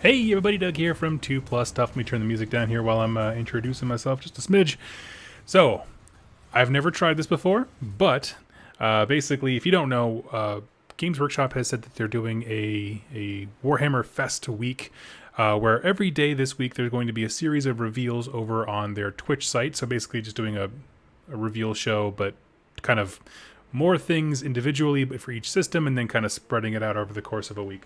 Hey everybody, Doug here from 2 Plus Stuff. Let me turn the music down here while I'm introducing myself just a smidge. So, I've never tried this before, but basically, if you don't know, Games Workshop has said that they're doing a Warhammer Fest week, where every day this week there's going to be a series of reveals over on their Twitch site. So basically just doing a reveal show, but kind of more things individually but for each system, and then kind of spreading it out over the course of a week.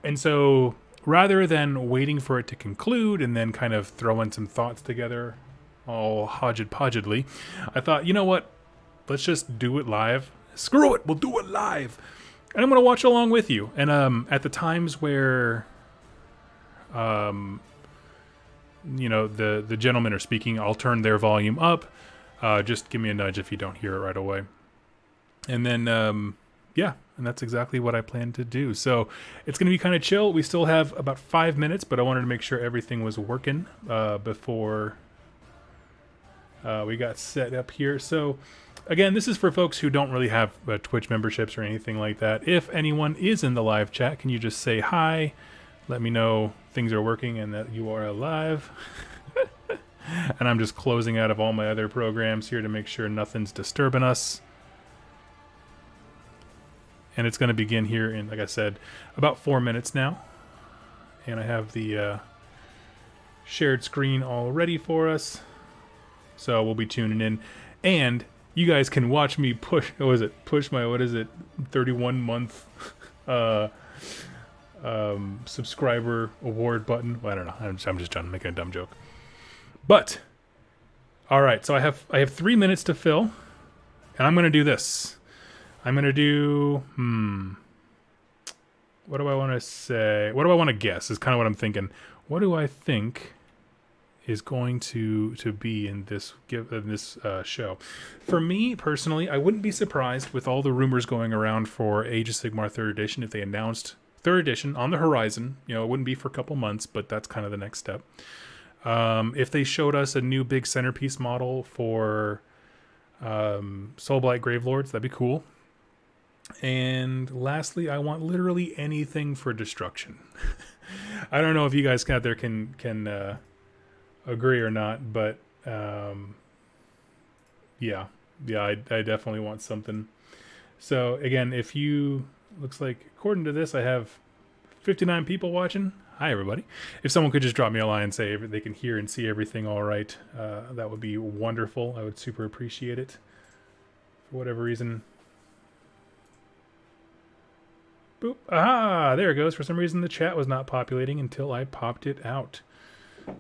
And so rather than waiting for it to conclude and then kind of throwing some thoughts together all hodged-podgedly, I thought, you know what? Let's just do it live. Screw it, we'll do it live. And I'm going to watch along with you. And at the times where the gentlemen are speaking, I'll turn their volume up. Just give me a nudge if you don't hear it right away. And then, and that's exactly what I plan to do. So it's going to be kind of chill. We still have about 5 minutes, but I wanted to make sure everything was working before we got set up here. So again, this is for folks who don't really have Twitch memberships or anything like that. If anyone is in the live chat, can you just say hi? Let me know things are working and that you are alive. And I'm just closing out of all my other programs here to make sure nothing's disturbing us. And it's going to begin here in, like I said, about 4 minutes now. And I have the shared screen all ready for us. So we'll be tuning in. And you guys can watch me push my 31-month subscriber award button. Well, I don't know. I'm just trying to make a dumb joke. But, all right. So I have 3 minutes to fill. And I'm going to do this. I'm going to do, what do I want to say? What do I want to guess is kind of what I'm thinking. What do I think is going to be in this show? For me, personally, I wouldn't be surprised with all the rumors going around for Age of Sigmar 3rd Edition if they announced 3rd Edition on the horizon. You know, it wouldn't be for a couple months, but that's kind of the next step. If they showed us a new big centerpiece model for Soulblight Gravelords, that'd be cool. And lastly, I want literally anything for destruction. I don't know if you guys out there can agree or not, but I definitely want something. So again, looks like according to this, I have 59 people watching. Hi everybody. If someone could just drop me a line and say they can hear and see everything all right, that would be wonderful. I would super appreciate it. For whatever reason. Boop. Aha! There it goes. For some reason, the chat was not populating until I popped it out.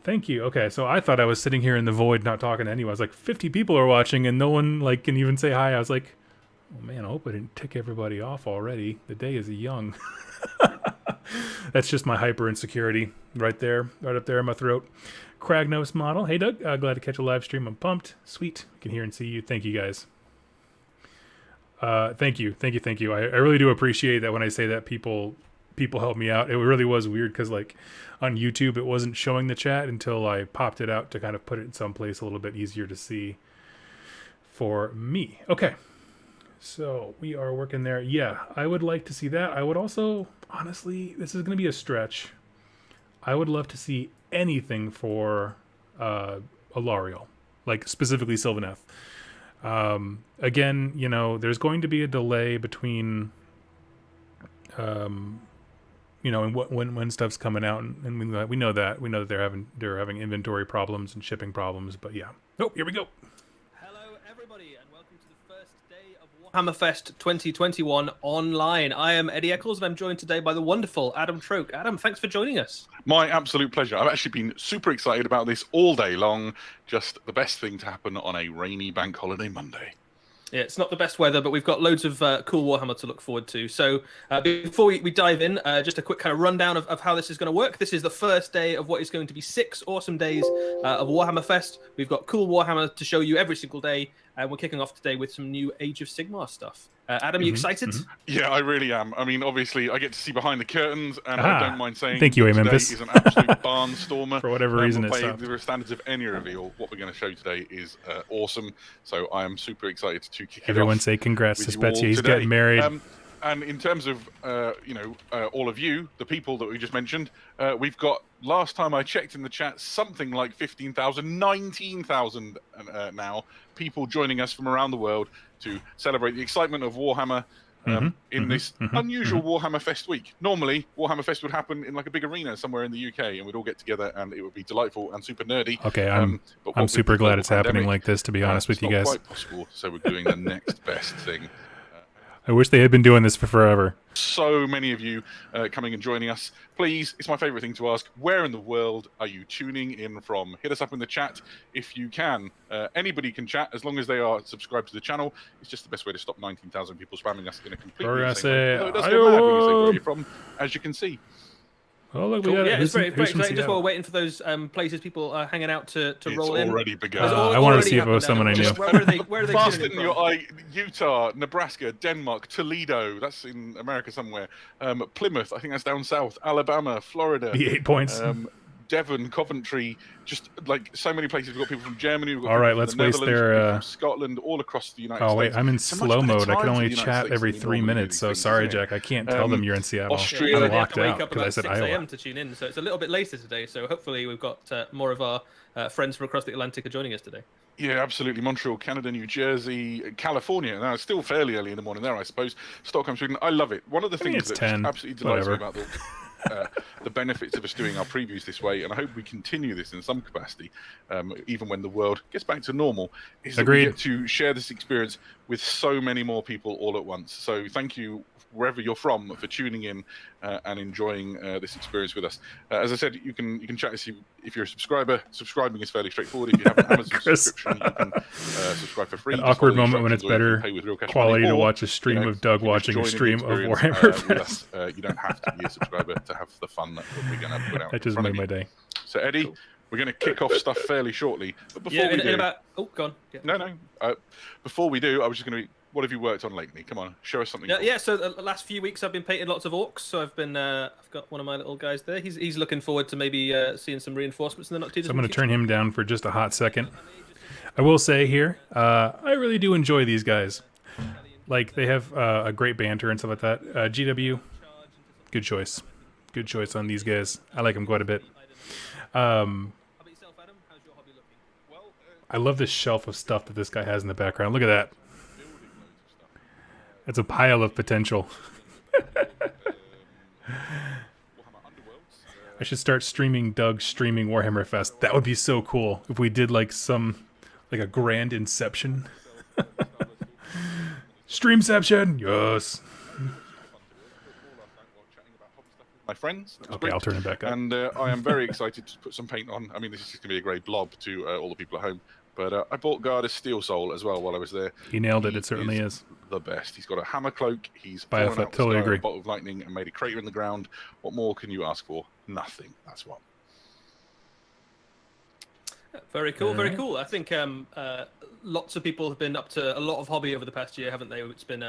Thank you. Okay, so I thought I was sitting here in the void not talking to anyone. I was like, 50 people are watching and no one can even say hi. I was like, oh man, I hope I didn't tick everybody off already. The day is young. That's just my hyper insecurity right there, right up there in my throat. Kragnos model. Hey Doug, glad to catch a live stream. I'm pumped. Sweet. I can hear and see you. Thank you guys. Thank you. I really do appreciate that when I say that people help me out. It really was weird because on YouTube it wasn't showing the chat until I popped it out to kind of put it in some place a little bit easier to see for me. Okay, so we are working there. Yeah, I would like to see that. I would also, honestly, this is going to be a stretch. I would love to see anything for Alariel, specifically Sylvaneth. Again, there's going to be a delay between, and when stuff's coming out, and we know that they're having inventory problems and shipping problems. But yeah. Oh, here we go. Hello, everybody, and welcome to the first day of Warhammer Fest 2021 online. I am Eddie Eccles, and I'm joined today by the wonderful Adam Troke. Adam, thanks for joining us. My absolute pleasure. I've actually been super excited about this all day long. Just the best thing to happen on a rainy bank holiday Monday. Yeah, it's not the best weather, but we've got loads of cool Warhammer to look forward to. So before we dive in, just a quick kind of rundown of how this is going to work. This is the first day of what is going to be 6 awesome days of Warhammer Fest. We've got cool Warhammer to show you every single day, and we're kicking off today with some new Age of Sigmar stuff. Adam, are you excited? Yeah, I really am. I mean, obviously, I get to see behind the curtains, and I don't mind saying thank you, today Memphis. is an absolute barnstormer. For whatever reason, we'll it's play the standards of any reveal. What we're going to show today is awesome. So I am super excited to kick it off. Everyone say congrats to Spezia. He's getting married. And in terms of, all of you, the people that we just mentioned, we've got, last time I checked in the chat, something like 15,000, 19,000 now people joining us from around the world to celebrate the excitement of Warhammer in this unusual Warhammer Fest week. Normally, Warhammer Fest would happen in like a big arena somewhere in the UK, and we'd all get together, and it would be delightful and super nerdy. Okay, I'm super glad it's happening like this, to be honest with you guys. It's not quite possible, so we're doing the next best thing. I wish they had been doing this for forever. So many of you coming and joining us. Please, it's my favorite thing to ask, where in the world are you tuning in from? Hit us up in the chat if you can. Anybody can chat as long as they are subscribed to the channel. It's just the best way to stop 19,000 people spamming us in a completely insane way. Although it does go mad when you say where you're from, as you can see. Oh, look, cool. we got Yeah, it's very exciting. Seattle. Just while we're waiting for those places people are hanging out to roll in. It's already begun. I want to see if it was someone I knew. Where are they Fasten tuning in your from? eye. Utah, Nebraska, Denmark, Toledo. That's in America somewhere. Plymouth, I think that's down south. Alabama, Florida. The 8 points. Devon, Coventry, just like so many places. We've got people from Germany. We've got All right, people let's from the waste Netherlands, their. people from Scotland, all across the United States. Oh wait, I'm in So much slow better mode. I time can for only the United chat States every than we 3 normally do minutes. these So things, sorry, isn't it? Jack. I can't tell them you're in Seattle. Austria- I'm Yeah, locked wake out up because I about said 6 Iowa. a.m. to tune in, so it's a little bit later today. So hopefully we've got more of our friends from across the Atlantic are joining us today. Yeah, absolutely. Montreal, Canada, New Jersey, California. Now, it's still fairly early in the morning there, I suppose. Stockholm, Sweden. I love it. One of the think things it's that 10, just absolutely delights me whatever. about the benefits of us doing our previews this way, and I hope we continue this in some capacity, even when the world gets back to normal, is that we Agreed. get to share this experience with so many more people all at once. So thank you, wherever you're from, for tuning in and enjoying this experience with us. As I said, you can chat us if you're a subscriber. Subscribing is fairly straightforward. If you have an Amazon Chris. subscription, you can subscribe for free. An Just awkward follow the moment when it's instructions, or you better can pay with real cash quality money, to or, watch a stream of Doug you just watching a join in the stream of experience, Warhammer with Fest. us. You don't have to be a subscriber to have the fun that we're going to put out. That just in front made of my you. day. So Eddie, Cool. we're going to kick off stuff fairly shortly. But before Yeah, we do, in about. Oh, go on. Yeah. no. Before we do, I was just going to. What have you worked on lately? Come on, show us something. Yeah, cool. yeah. So the last few weeks I've been painting lots of orcs. So I've been, I've got one of my little guys there. He's looking forward to maybe seeing some reinforcements in the not too So I'm distant going to future. turn him down for just a hot second. I will say here, I really do enjoy these guys. Like, they have a great banter and stuff like that. GW, good choice. Good choice on these guys. I like them quite a bit. I love this shelf of stuff that this guy has in the background. Look at that. It's a pile of potential. I should start streaming Doug streaming Warhammer Fest. That would be so cool if we did like a grand inception. Streamception, yes. My friends. That was Okay, great. I'll turn it back up. And I am very excited to put some paint on. I mean, this is just going to be a grey blob to all the people at home. But I bought Garda's Steel Soul as well while I was there. He nailed it. It certainly is. The best. He's got a hammer cloak. He's By a fallen foot, out the totally sky on agree. a bolt of lightning and made a crater in the ground. What more can you ask for? Nothing. That's what. Very cool, very cool. I think lots of people have been up to a lot of hobby over the past year, haven't they? It's been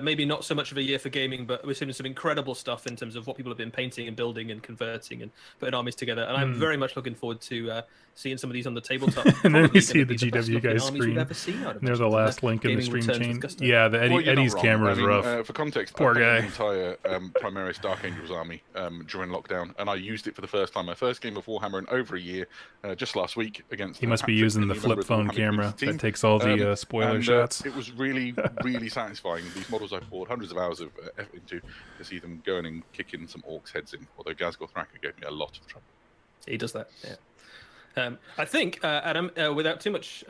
maybe not so much of a year for gaming, but we've seen some incredible stuff in terms of what people have been painting and building and converting and putting armies together. And I'm very much looking forward to seeing some of these on the tabletop. And then Probably you see gonna the be best GW looking guys armies we've screen. ever seen, I'd And there's the imagine. last link in the Gaming stream returns chain. with gusto. Yeah, Well, you're Eddie's not wrong. camera is I mean, rough. For context, Poor I bought guy. an entire Primaris Dark Angels army during lockdown, and I used it for the first time. My first game of Warhammer in over a year, just last week against. He must be Patrick, using a the new flip member of the phone Warhammer camera community that team. takes all the spoiler And, shots. It was really, really satisfying. These models I poured hundreds of hours of effort into to see them going and kicking some orcs' heads in. Although Gazgor Thraka gave me a lot of trouble. He does that, yeah. I think, Adam, without too much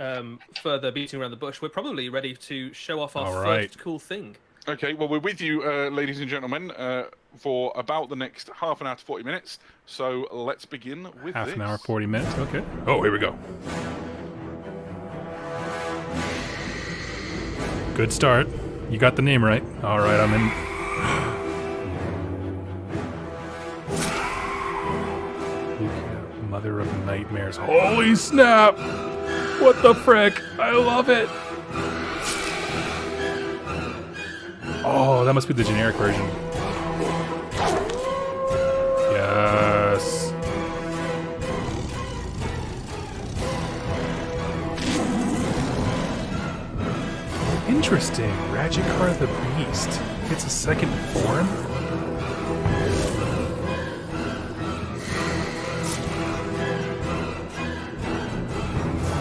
further beating around the bush, we're probably ready to show off our All first right. cool thing. Okay, well, we're with you, ladies and gentlemen, for about the next half an hour to 40 minutes. So let's begin with Half this. an hour, 40 minutes. Okay. Oh, here we go. Good start. You got the name right. All right, I'm in. Mother of Nightmares. Holy snap! What the frick? I love it. Oh, that must be the generic version. Yes. Interesting. Rajikar the Beast gets a second form?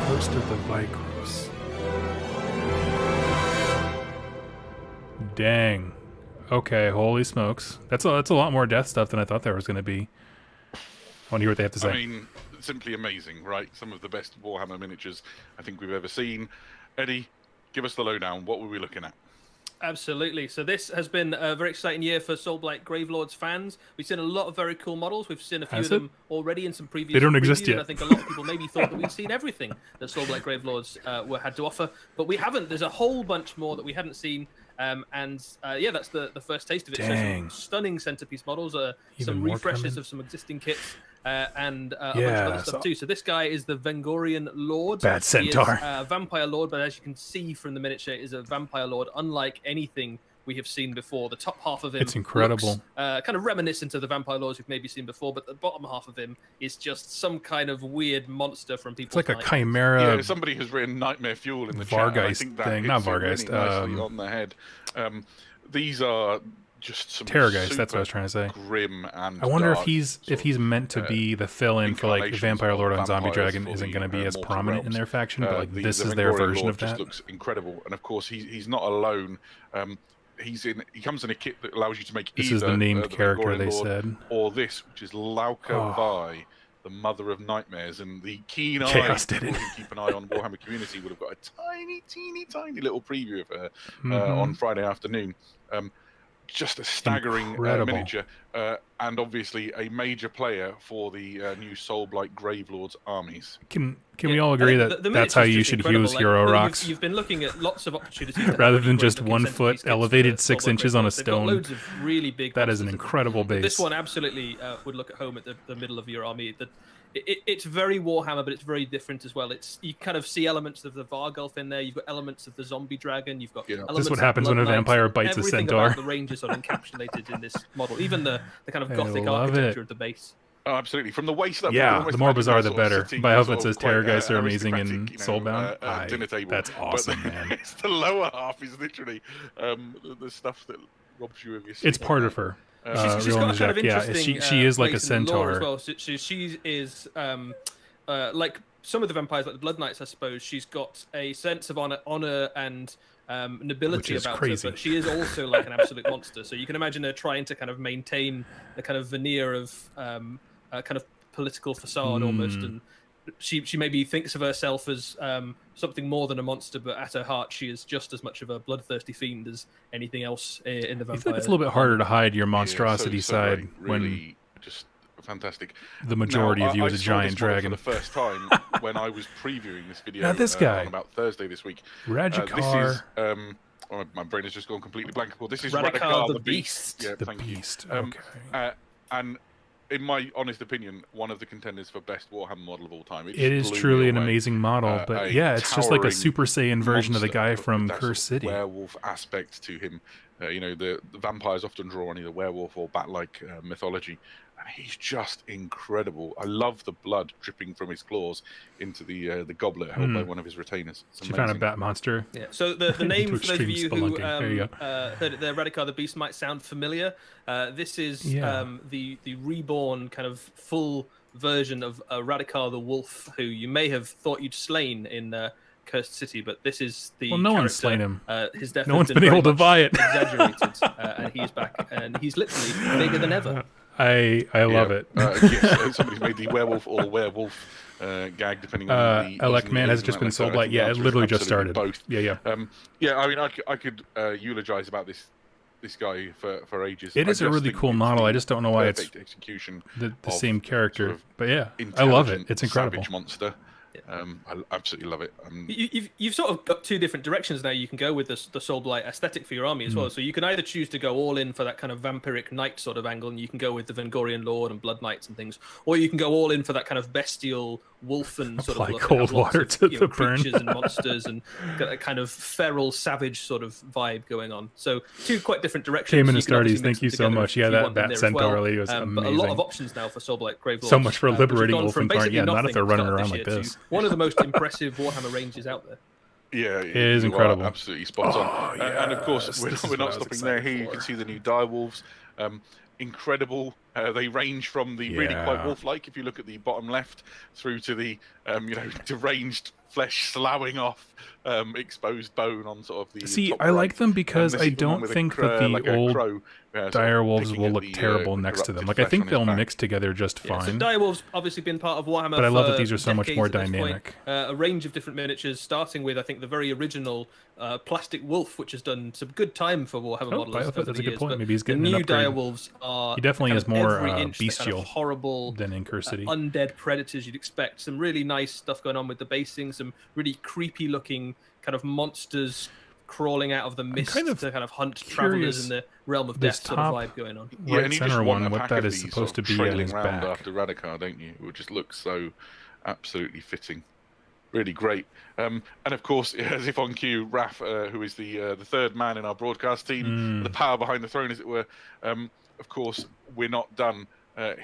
First of the Vikros. Dang. Okay, holy smokes. That's a lot more death stuff than I thought there was going to be. I want to hear what they have to say. I mean, simply amazing, right? Some of the best Warhammer miniatures I think we've ever seen. Eddie, give us the lowdown. What were we looking at? Absolutely. So this has been a very exciting year for Soulblight Gravelords fans. We've seen a lot of very cool models. We've seen a few of them already in some previous. They don't exist previews, yet. And I think a lot of people maybe thought that we'd seen everything that Soulblight Gravelords had to offer, but we haven't. There's a whole bunch more that we hadn't seen. Yeah, that's the first taste of it. Dang. So some stunning centerpiece models, some more refreshes coming? of some existing kits, and a bunch of other stuff too. So this guy is the Vengorian Lord. Bad centaur. He is a vampire lord, but as you can see from the miniature, is a vampire lord unlike anything we have seen before. The top half of him It's incredible. looks, kind of reminiscent of the vampire lords we've maybe seen before, but the bottom half of him is just some kind of weird monster from people's It's like a nightmares. chimera. Yeah, somebody has written Nightmare Fuel in the chat. And I Vargeist think that thing. hits Not it Vargeist, really nicely on the head. These are just some Terrorgeist, that's what I super was trying to say. Grim and I wonder dark if he's meant to be the fill-in for like the incarnations Vampire of Lord on Zombie vampires Dragon for isn't the, going to be as Mortal prominent in Realms. their faction, but like The this is their Vengorian version Lord of just that. looks incredible, and of course he's not alone. He comes in a kit that allows you to make This either is the named the character Vengorian they Lord said. or this, which is Lauka Oh. Vi, the mother of nightmares, and the keen eye Chaos did people it. who keep an eye on Warhammer Community would have got a tiny little preview of her Mhm. on Friday afternoon. Just a staggering Incredible. miniature, and obviously a major player for the new Soulblight Gravelords armies. Can we all agree that the that's how miniature's you just should incredible. use Like, hero Bill, rocks? You've been looking at lots of opportunities to have Rather really than great just looking 1 centerpiece foot kits for elevated the 6 Soulblight inches on a Gravelords. They've got stone. loads of really big That is an monsters. incredible base. This one absolutely would look at home at the middle of your army. It's very Warhammer, but it's very different as well. You kind of see elements of the Vargulf in there. You've got elements of the zombie dragon. You've got elements This is what of happens when a Blood Knights. vampire bites a Everything centaur. about the Rangers are encapsulated in this model. Even the kind of I gothic love architecture it. of the base. Oh, absolutely. From the waist up, Yeah, you can almost the more imagine bizarre, them the sort of better. sitting By sort Hope of says quite, Terrorgeists are amazing in aristocratic, Soulbound. dinner table. That's awesome, but man. It's the lower half is literally the stuff that robs you of your sleep. It's part of her. She's got a kind of yeah, interesting she is like a place in the lore centaur. as well. So she is like some of the vampires, like the Blood Knights, I suppose. She's got a sense of honor and nobility Which is about crazy. her, but she is also like an absolute monster. So you can imagine her trying to kind of maintain the kind of veneer of a kind of political facade almost, and she maybe thinks of herself as something more than a monster, but at her heart she is just as much of a bloodthirsty fiend as anything else in the vampire. I feel like it's a little bit harder to hide your monstrosity so side great. Really just fantastic. when the majority Now, of you I is a saw giant this model dragon. for the first time when I was previewing this video. Now this guy. On about Thursday this week. Rajikar, This is my brain has just gone completely blank. Well, this is Radikar the the Beast. Yeah, the thank you. beast. Okay. And in my honest opinion, one of the contenders for best Warhammer model of all time. It is blew truly me an away. amazing model, but A yeah, it's just like a towering Super Saiyan version of the monster guy with from that Cursed sort of City. werewolf aspect to him. The vampires often draw on either werewolf or bat-like mythology, and he's just incredible. I love the blood dripping from his claws into the goblet held by one of his retainers. It's She found a amazing. bat monster. Yeah. So the name Into for those of you extreme who spelunking. There you heard it there, Radikar the Beast might sound familiar. This is Yeah. the reborn kind of full version of Radikar the Wolf, who you may have thought you'd slain in Cursed City, but this is the Well, no one's character. slain him. His death No has one's been very able to much buy it. exaggerated, and he's back, and he's literally bigger than ever. I love it. Yes, somebody's made the werewolf or werewolf gag, depending on the Elect Man has just been so Soulblight. Yeah, it literally just started. Both. Yeah. Yeah, I mean, I could eulogize about this guy for ages. It is a just really think cool it's model. the I just don't know why it's perfect execution the of same character. sort of But yeah, I love it. intelligent, It's incredible. Savage monster. I absolutely love it. You've sort of got two different directions now you can go with the Soulblight aesthetic for your army as well. So you can either choose to go all in for that kind of vampiric knight sort of angle, and you can go with the Vengorian Lord and Blood Knights and things, or you can go all in for that kind of bestial wolfen sort Apply of look. cold and have lots water of, to the burn. creatures and monsters and get a kind of feral savage sort of vibe going on. So two quite different directions. Cayman You can obviously Astartes, mix thank you them so together much. if Yeah, you want them that there as centaur well. lady was But a lot of amazing. options now for Soulblight Gravelords. So much for which have liberating gone from Wolfenfarn. basically Yeah, not if nothing they're at the running start around this like year this. to one of the most impressive Warhammer ranges out there. Yeah, It is you are incredible. absolutely spot on. And of course, yes, we're this is not what I was stopping there. excited Here you for. can see the new direwolves. Incredible. They range from the really quite Yeah. wolf-like, if you look at the bottom left, through to the deranged flesh sloughing off, exposed bone on sort of the See, top I right. like them because There's I even one don't with think that the like a old crow, sort of direwolves picking will at look the, terrible the next to them. corrupted Like, I flesh think on his they'll back. mix together just Yeah, so fine. direwolves obviously been part of Warhammer But I love that for these are so much decades more at this point. dynamic. A range of different miniatures, starting with I think the very original plastic wolf, which has done some good time for Warhammer Oh, models Biofoot, over that's the a good years. point. But Maybe he's the getting an new upgrade. direwolves are He definitely kind is of more every inch the kind bestial of horrible than in Curse City. undead predators you'd expect. Some really nice stuff going on with the basing. Some really creepy looking kind of monsters crawling out of the mist kind of to kind of hunt curious, travelers in the realm of this death sort of top vibe going on. Yeah, right and you just center want one, a what pack that of is these supposed to sort of be on trailing his round back. after Radikar, don't you? It just looks so absolutely fitting. Really great. And of course, as if on cue, Raf, who is the third man in our broadcast team, the power behind the throne, as it were. Of course, we're not done.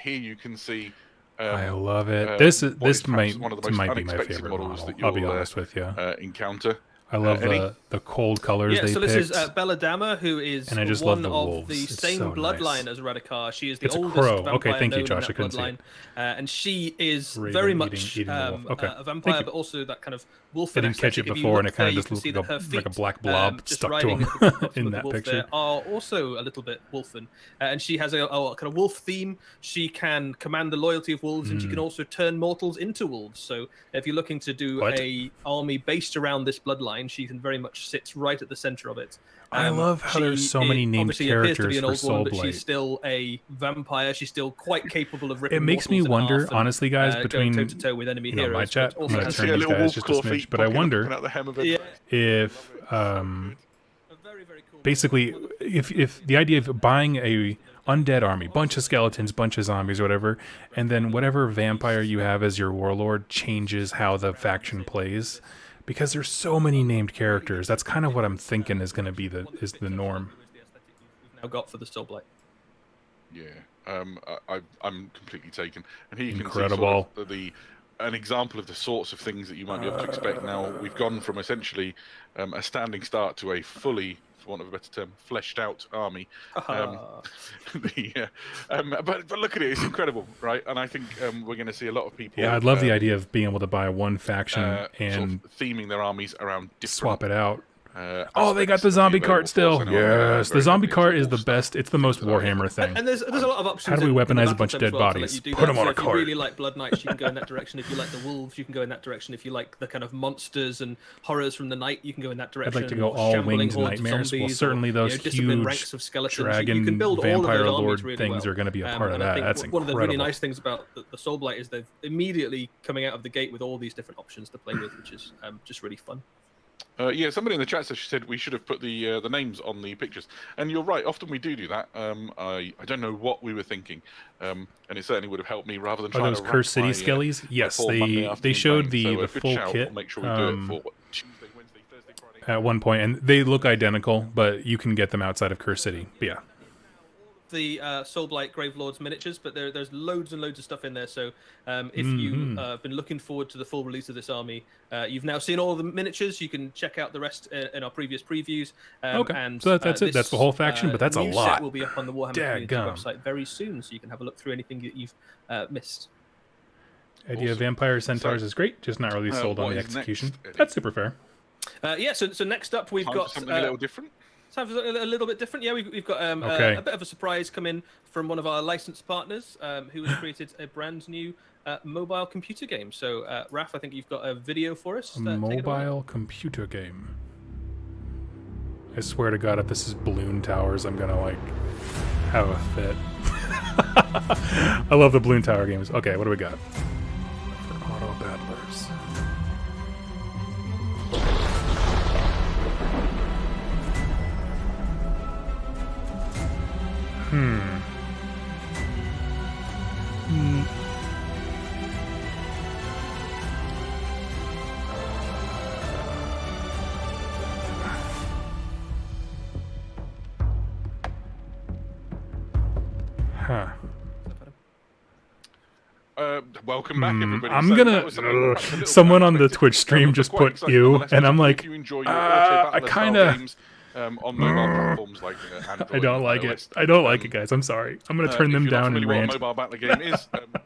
Here you can see. I love it. what This is might perhaps one of the most might be my unexpected favorite models model. that I'll be you'll honest with you. encounter. I love Eddie? the cold colors Yeah, they so this picked. is Bella Dama, who is And I just love one the of wolves. the It's same so bloodline nice. as Radikar. She is the It's a oldest crow. vampire Okay, thank you, known Josh. in I that couldn't see bloodline, and she is Raven very eating- much eating the wolf. Okay, a thank vampire, you. but also that kind of wolf. I didn't catch it before, and it kind of just looked like a black blob just stuck to riding him at the bottom in of the that wolf picture. there, are also a little bit wolfen, and she has a kind of wolf theme. She can command the loyalty of wolves, and she can also turn mortals into wolves. So if you're looking to do What? a army based around this bloodline, she can very much sits right at the center of it. I love how there's She so many named obviously appears to be characters an for old woman, but she's Soulblight. still a vampire. She's still quite capable of ripping It makes me mortals in wonder, half and, honestly, guys, between going toe-to-toe with enemy heroes. my but chat, I'm also gonna has turn See a these little guys wolf just a claw smidge, feet but I poking wonder out the hem of Yeah. it. if a very, very cool basically if the idea of buying a undead army, bunch of skeletons, bunch of zombies, or whatever, and then whatever vampire you have as your warlord changes how the faction plays, because there's so many named characters. That's kind of what I'm thinking is going to be the norm. now got for the Soulblight. Yeah, I'm completely taken. And here you can Incredible. see sort of an example of the sorts of things that you might be able to expect. Now we've gone from essentially a standing start to a fully, for want of a better term, fleshed out army. But look at it, it's incredible, right? And I think we're going to see a lot of people. Yeah, I'd love the idea of being able to buy one faction and sort of theming their armies around different. swap it out. Oh, they got the zombie cart still. Yes, the zombie cart is the best. It's the most Warhammer thing. And there's a lot of options. How do we in the weaponize a battle bunch of sim as dead well to let bodies? you do Put that. them on So a if you cart. really like Blood Knights, you can go in that direction. If you like the wolves, you can go in that direction. If you like the kind of monsters and horrors from the night, you can go in that direction. I'd like to go Or all shambling winged hordes of nightmares. Well, zombies, certainly or, those disciplined huge ranks of skeletons. dragon You can build all of vampire those lord armies really things well. are going to be a part of and I that. think That's one of the really incredible. nice things about the Soulblight is they've immediately coming out of the gate with all these different options to play with, which is just really fun. Yeah, somebody in the chat said we should have put the names on the pictures, and you're right. Often we do that. I don't know what we were thinking, and it certainly would have helped me rather than Are trying those to Curse City my, skellies? Yes, full Monday they afternoon showed playing. So, the good full shout. kit We'll make sure we do it for Tuesday, Wednesday, Thursday, Friday. at one point, and they look identical, but you can get them outside of Curse City. But yeah. The Soulblight Gravelords miniatures, but there's loads and loads of stuff in there. So if you have been looking forward to the full release of this army, you've now seen all the miniatures. You can check out the rest in our previous previews. Okay, and, so that's it. That's the whole faction, but that's a new lot. Set will be up on the Warhammer Community Dadgum. website very soon, so you can have a look through anything that you've missed. Idea of Awesome. Vampire Centaurs So, is great, just not really sold on what the is execution. next, Eddie? That's super fair. So next up we've Time got for something a little different. time for a little bit different. Yeah, we've got Okay. a bit of a surprise come in from one of our licensed partners who has created a brand new mobile computer game. So, Raf, I think you've got a video for us. A Take it away. mobile computer game. I swear to God, if this is Balloon Towers, I'm gonna like have a fit. I love the Balloon Tower games. Okay, what do we got? For auto battlers. Huh. welcome back, everybody. I'm So gonna. that was a little Someone on the unexpected, Twitch stream but just quite put exciting you, nonetheless. and I'm like, if you enjoy your I auto kinda- games on mobile platforms like Android I don't and like iOS, it. I don't like it, guys. I'm sorry. I'm gonna turn them if you're not down and familiar rant. what a mobile battler game is, Google it to find out.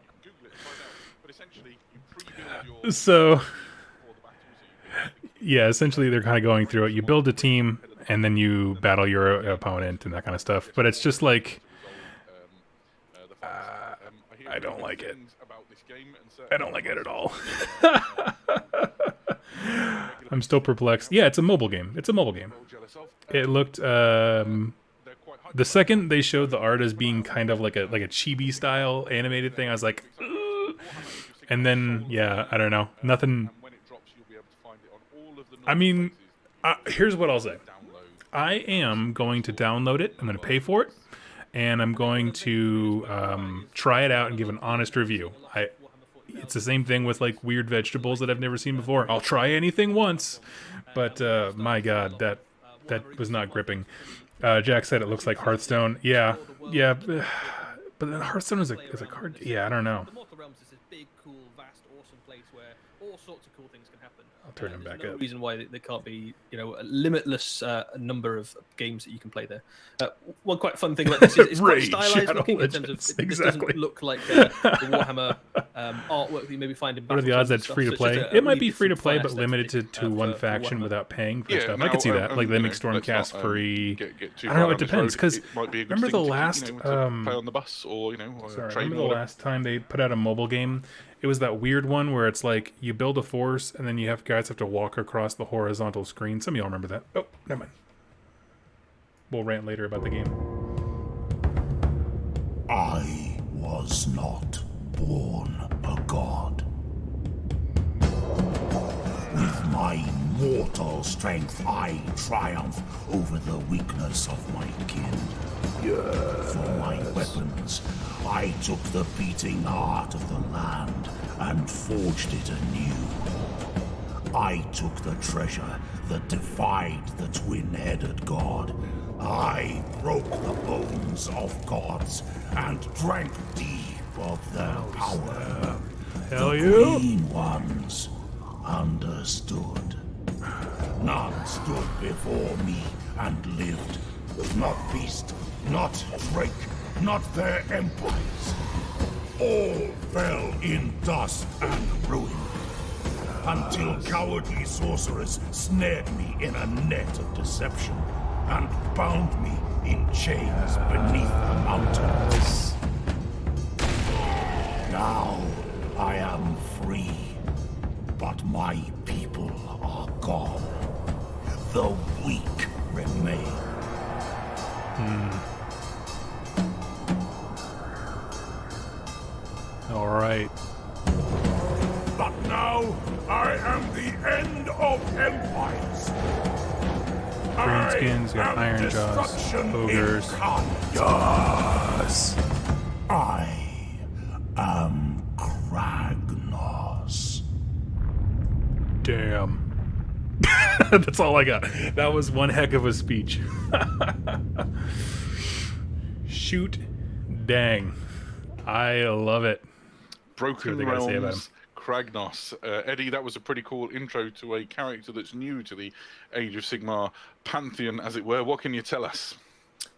But essentially, you pre-build your So, for the battle, so you build yeah, essentially they're kind of going through it. You build a team, and then you battle your opponent and that kind of stuff. But it's just like, I don't like it. I don't like it at all. I'm still perplexed. Yeah, it's a mobile game. It's a mobile game. It looked the second they showed the art as being kind of like a chibi style animated thing, I was like, ugh. And then yeah, I don't know, nothing. I mean, here's what I'll say. I am going to download it. I'm going to pay for it, and I'm going to try it out and give an honest review. It's the same thing with like weird vegetables that I've never seen before. I'll try anything once, but my God, that was not gripping. Jack said it looks like Hearthstone. Yeah, but then Hearthstone is a card. Yeah, I don't know. The Mortal Realms is this big, cool, vast, awesome place where all sorts of cool things can happen. I'll turn him back no up. reason why there can't be, a limitless number of games that you can play there. One quite fun thing about this is it's quite Raid stylized Shadow looking in terms of Legends, this exactly. doesn't look like the Warhammer artwork that you maybe find in. What are the odds Battletoads and that's stuff. free to So it's play? just a It might really be free to different play, fun but limited aesthetic, to one for faction Warhammer. without paying for Yeah, stuff. I now, could see that. Like you Limit know, Stormcast let's not, free. get too I don't know. far It down this depends road. because It might be a good remember the thing to, last. to play on the bus or or Sorry, train. remember the last time they put out a mobile game? It was that weird one where it's like you build a force and then guys have to walk across the horizontal screen. Some of y'all remember that. Oh, never mind. We'll rant later about the game. I was not born a god. With my mortal strength, I triumph over the weakness of my kin. For my weapons, I took the beating heart of the land and forged it anew. I took the treasure that defied the twin-headed god. I broke the bones of gods and drank deep of their power. Hell the yeah. green ones understood. None stood before me and lived. Not beast, not drake, not their empires. All fell in dust and ruin. Until cowardly sorcerers snared me in a net of deception and bound me in chains beneath the mountains. Now I am free, but my people are gone. The weak remain. All right. But now I am the end of empires. Greenskins, you got I am Iron Jaws, destruction ogres. incarnate. Yes. I am Kragnos. Damn. That's all I got. That was one heck of a speech. Shoot. Dang. I love it. Broken See what they gotta say about Realms, Kragnos. Eddie, that was a pretty cool intro to a character that's new to the Age of Sigmar pantheon, as it were. What can you tell us?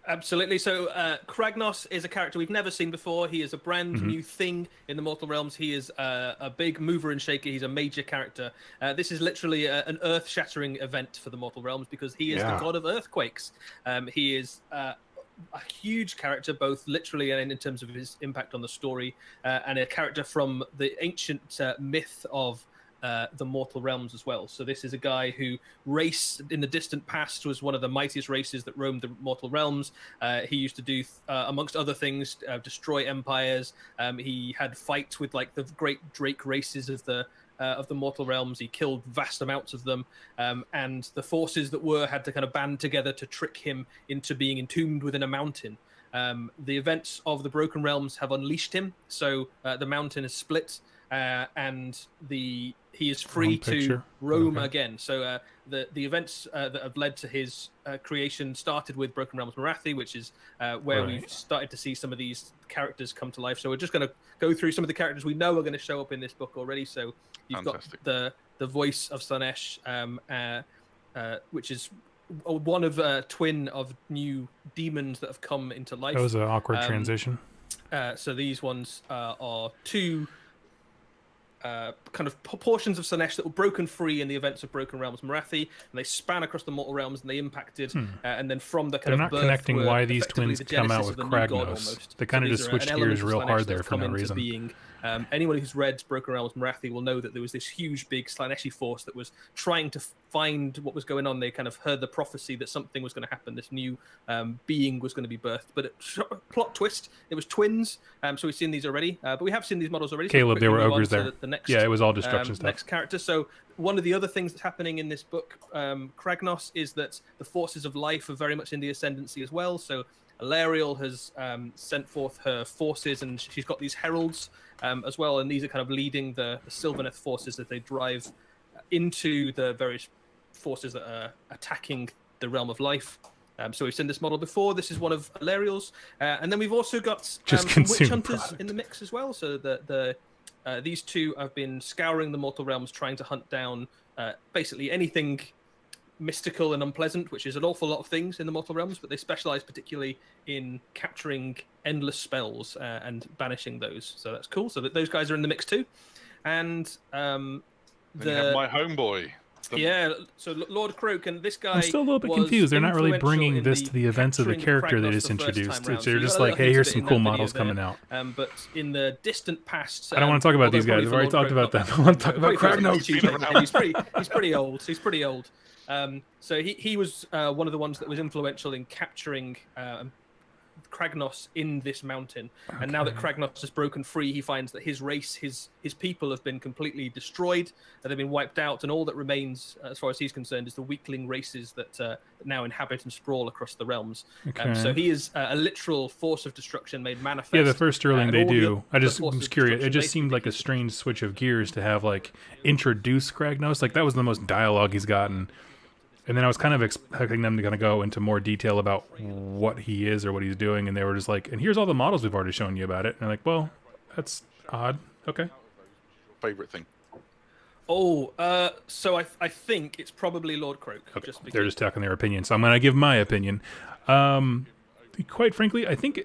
Absolutely. So Kragnos is a character we've never seen before. He is a brand new thing in the Mortal Realms. He is a big mover and shaker. He's a major character. This is literally an earth-shattering event for the Mortal Realms because he is the god of earthquakes. He is a huge character, both literally and in terms of his impact on the story, and a character from the ancient myth of the Mortal Realms as well. So this is a guy who raced in the distant past, was one of the mightiest races that roamed the Mortal Realms. He used to do, amongst other things, destroy empires. He had fights with like the great Drake races of the Mortal Realms. He killed vast amounts of them, and the forces that had to kind of band together to trick him into being entombed within a mountain. The events of the Broken Realms have unleashed him, so the mountain is split. and he is free to picture. roam Okay. again. So the events that have led to his creation started with Broken Realms Marathi, which is where Right. we've started to see some of these characters come to life. So we're just going to go through some of the characters we know are going to show up in this book already. So you've Fantastic. got the voice of Slanesh, which is one of twin of new demons that have come into life. That was an awkward transition. So these ones are two kind of portions of Slanesh that were broken free in the events of Broken Realms Marathi, and they span across the mortal realms and they impacted. And then from the kind They're of not birth connecting were why these effectively twins the come out genesis with of the new god Kragnos. almost. They kind of these just are an switched element gears of real Slanesh hard that there have for come no into reason. being. Anyone who's read Broken Realms Marathi will know that there was this huge, big Slaneshi force that was trying to find what was going on. They kind of heard the prophecy that something was going to happen. This new being was going to be birthed. But plot twist, it was twins. So we've seen these already. But we have seen these models already. Caleb, so they were quickly move ogres on to there. The next, Yeah, it was all destruction stuff. Next character. So one of the other things that's happening in this book, Kragnos, is that the forces of life are very much in the ascendancy as well. So Alariel has sent forth her forces, and she's got these heralds as well, and these are kind of leading the Sylvaneth forces as they drive into the various forces that are attacking the realm of life. So we've seen this model before. This is one of Alariel's, and then we've also got Just some witch consume hunters product. in the mix as well. So these two have been scouring the mortal realms, trying to hunt down basically anything mystical and unpleasant, which is an awful lot of things in the mortal realms, but they specialize particularly in capturing endless spells and banishing those. So that's cool. So that those guys are in the mix too. And Then you have my homeboy. so Lord Croak, and this guy. I'm still a little bit was confused. They're not really influential bringing in this to the events of the capturing character they Kragnos just the first introduced. time round. So you're you just got a like, little hey, hint here's of it some in cool that video models there. coming out. But in the distant past, I don't want to talk about these guys. I've already talked about them. I want to talk about Kragnos. He's pretty old. He's pretty old. So he was one of the ones that was influential in capturing Kragnos in this mountain. And now that Kragnos has broken free, he finds that his race, his people have been completely destroyed, and they've been wiped out, and all that remains, as far as he's concerned, is the weakling races that now inhabit and sprawl across the realms. Okay. So he is a literal force of destruction made manifest. Yeah, the first Sterling and they all the do. I just forces was of curious. It destruction just seemed like a basically strange switch of gears to have like introduce Kragnos. Like that was the most dialogue he's gotten. And then I was kind of expecting them to kind of go into more detail about what he is or what he's doing, and they were just like, "And here's all the models we've already shown you about it." And I'm like, "Well, that's odd." Okay. Favorite thing. Oh, so I think it's probably Lord Croak. Okay. Just because. They're just talking their opinion, so I'm going to give my opinion. Quite frankly, I think,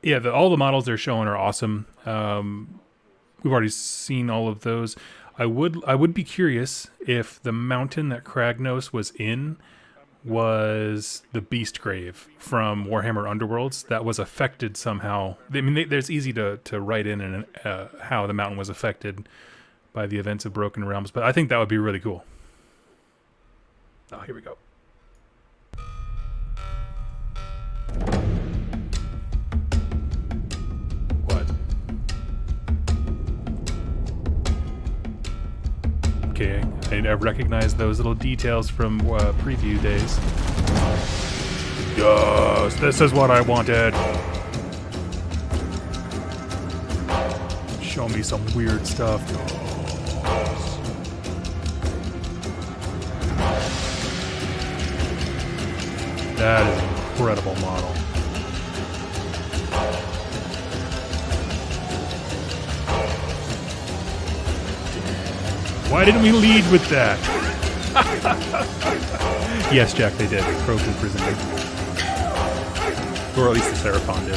all the models they're showing are awesome. We've already seen all of those. I would be curious if the mountain that Kragnos was in was the Beast Grave from Warhammer Underworlds that was affected somehow. I mean, there's easy to write in and how the mountain was affected by the events of Broken Realms, but I think that would be really cool. Oh, here we go. What? Okay, I recognize those little details from preview days. Yes, this is what I wanted. Show me some weird stuff. That is an incredible model. Why didn't we lead with that? Yes, Jack, they did. Croak imprisoned him. Or at least the Seraphon did.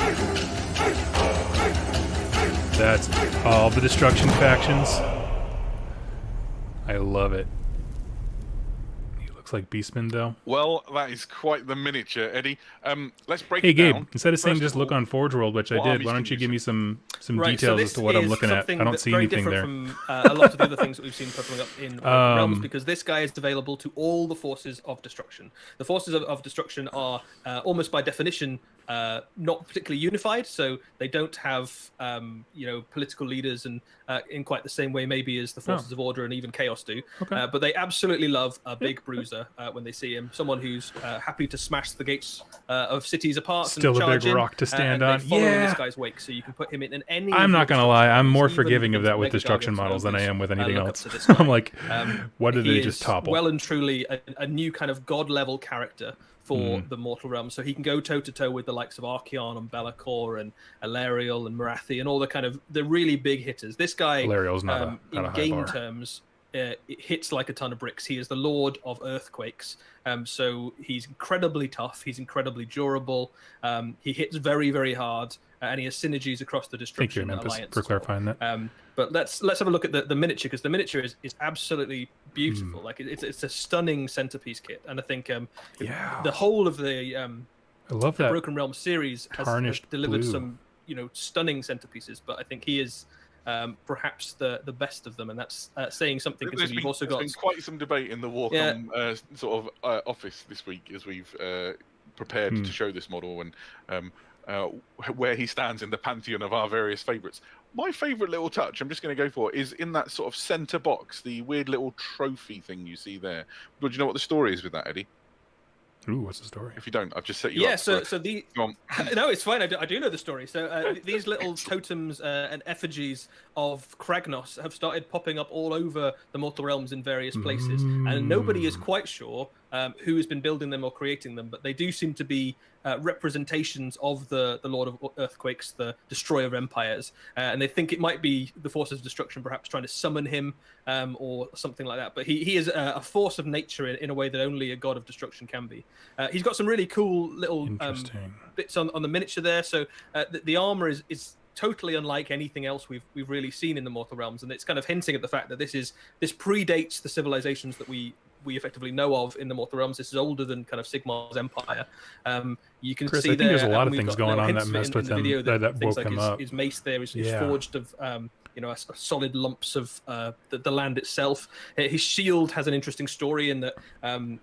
That's all the destruction factions. I love it. He looks like Beastman, though. Well, that is quite the miniature, Eddie. Let's break Hey, it down. Gabe, instead of saying First just of look all, on Forge World, which I what did, armies why don't can you you give me see? some Right, details so as to what I'm this looking is at? something I don't that's see very anything there. different from a lot of the other things that we've seen popping up in Realms, because this guy is available to all the forces of destruction. The forces of destruction are almost by definition not particularly unified, so they don't have political leaders and in quite the same way maybe as the forces of order and even chaos do. Okay. But they absolutely love a big bruiser when they see him, someone who's happy to smash the gates of cities apart. Still and a big charge in, rock to stand and on. They follow in Yeah. this guy's wake, so you can put him in any. I'm not gonna lie, I'm more even forgiving of the that with Mega destruction Gargants models than I always, am with anything look up else. to this guy. I'm like, what did He they just is topple? well and truly a new kind of god level character for the mortal realm, so he can go toe to toe with the likes of Archeon and Be'lakor and Alariel and Marathi and all the kind of the really big hitters. This guy, Alariel's not a in high game bar. terms, it hits like a ton of bricks. He is the Lord of Earthquakes, so he's incredibly tough. He's incredibly durable. He hits very, very hard, and he has synergies across the Destruction Thank you, Alliance for as well. clarifying that. But let's have a look at the miniature, because the miniature is absolutely beautiful. Like it's a stunning centerpiece kit, and I think the whole of the I love that Broken Realm series has tarnished delivered blue. some stunning centerpieces, but I think he is perhaps the best of them, and that's saying something. Because you've also got been quite some debate in the Warcom sort of office this week as we've prepared to show this model and where he stands in the pantheon of our various favourites. My favourite little touch, I'm just going to go for, is in that sort of centre box, the weird little trophy thing you see there. Do you know what the story is with that, Eddie? Ooh, what's the story? If you don't, I've just set you up. So the no, it's fine. I do know the story. So these little totems and effigies of Kragnos have started popping up all over the mortal realms in various places, and nobody is quite sure who has been building them or creating them, but they do seem to be representations of the Lord of Earthquakes, the Destroyer of Empires, and they think it might be the forces of destruction, perhaps trying to summon him or something like that. But he is a force of nature in a way that only a god of destruction can be. He's got some really cool little bits on the miniature there. So the armor is totally unlike anything else we've really seen in the mortal realms, and it's kind of hinting at the fact that this predates the civilizations that we effectively know of in the mortal realms. This is older than kind of Sigmar's empire. You can Chris, see I think there, there's a lot of we've things got going little on that hints messed in with the him, video that things woke like him up. his mace there is forged of solid lumps of the land itself. His shield has an interesting story in that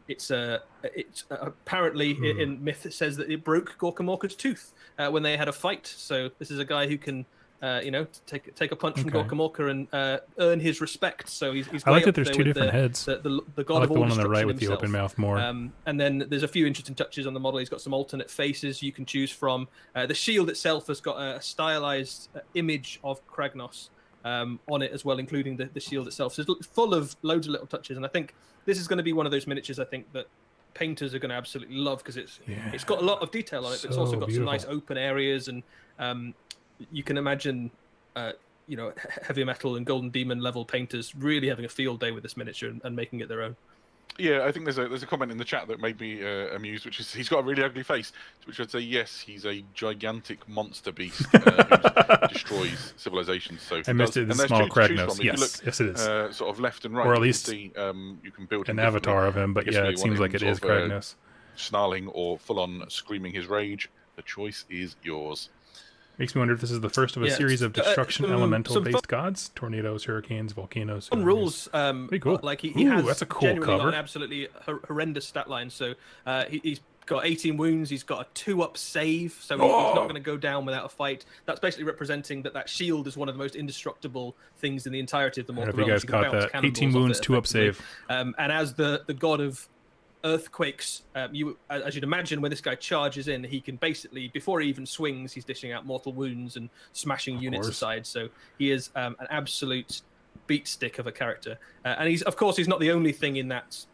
it's apparently in myth it says that it broke Gorkamorka's tooth when they had a fight. So this is a guy who can take a punch from Gorkamorka and earn his respect. So he's I like way that up there's there two with different heads. The I god like of the all one on the right destruction with the himself. open mouth more. And then there's a few interesting touches on the model. He's got some alternate faces you can choose from. The shield itself has got a stylized image of Kragnos on it as well, including the shield itself. So it's full of loads of little touches, and I think this is going to be one of those miniatures I think that painters are going to absolutely love, because it's got a lot of detail on it, but it's also got some nice open areas, and you can imagine heavy metal and golden demon level painters really having a field day with this miniature and making it their own. Yeah, I think there's a comment in the chat that made me amused, which is he's got a really ugly face, to which I'd say yes, he's a gigantic monster beast who destroys civilizations. So I missed it. The small Kragnos. Yes, it is. Sort of left and right, or at least you can build an avatar of him. But yeah, it seems like it is Kragnos. Snarling or full-on screaming his rage. The choice is yours. Makes me wonder if this is the first of a series of destruction elemental-based gods: tornadoes, hurricanes, volcanoes. Some rules. Pretty cool. Like he has that's a cool genuinely cover. got an absolutely horrendous stat line. So he's got 18 wounds. He's got a 2-up save, so he's not going to go down without a fight. That's basically representing that shield is one of the most indestructible things in the entirety of the mortal realms. I don't know if you guys caught that. 18 wounds, 2-up save. And as the god of earthquakes, as you'd imagine, when this guy charges in, he can basically, before he even swings, he's dishing out mortal wounds and smashing units aside. So he is an absolute beat stick of a character, and he's not the only thing in that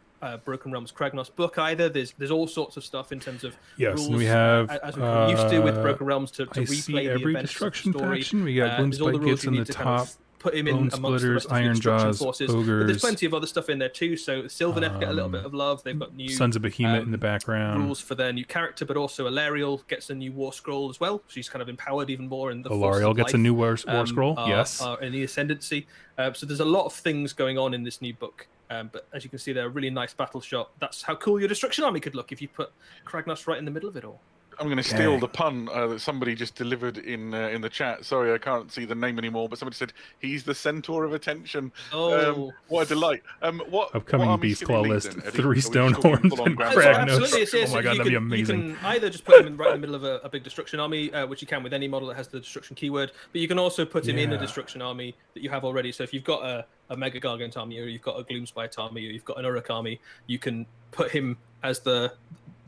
Broken Realms Kragnos book either. There's all sorts of stuff in terms of rules, and we have as we're used to with Broken Realms to replay the every events destruction of the story. faction. We got Gloomspite gets in the top. Put him in Bone amongst the Splitters, rest of the Iron destruction Jaws, forces. Ogres. But there's plenty of other stuff in there too. So Sylvaneth get a little bit of love. They've got new Sons of Behemoth in the background. rules for their new character, but also Alariel gets a new war scroll as well. She's kind of empowered even more in the Alariel gets a new war scroll. Yes, in the Ascendancy. So there's a lot of things going on in this new book. But as you can see, they're a really nice battle shot. That's how cool your destruction army could look if you put Kragnos right in the middle of it all. I'm going to steal the pun that somebody just delivered in the chat. Sorry, I can't see the name anymore, but somebody said he's the centaur of attention. Oh, what a delight! What upcoming Beast Claw list: 3 stone horns and Kragnos. Kragnos. Oh my god, that'd be amazing. You can either just put him right in the middle of a big destruction army, which you can with any model that has the destruction keyword, but you can also put him in a destruction army that you have already. So if you've got a Mega Gargant army, or you've got a Gloomspite army, or you've got an Uruk army, you can put him as the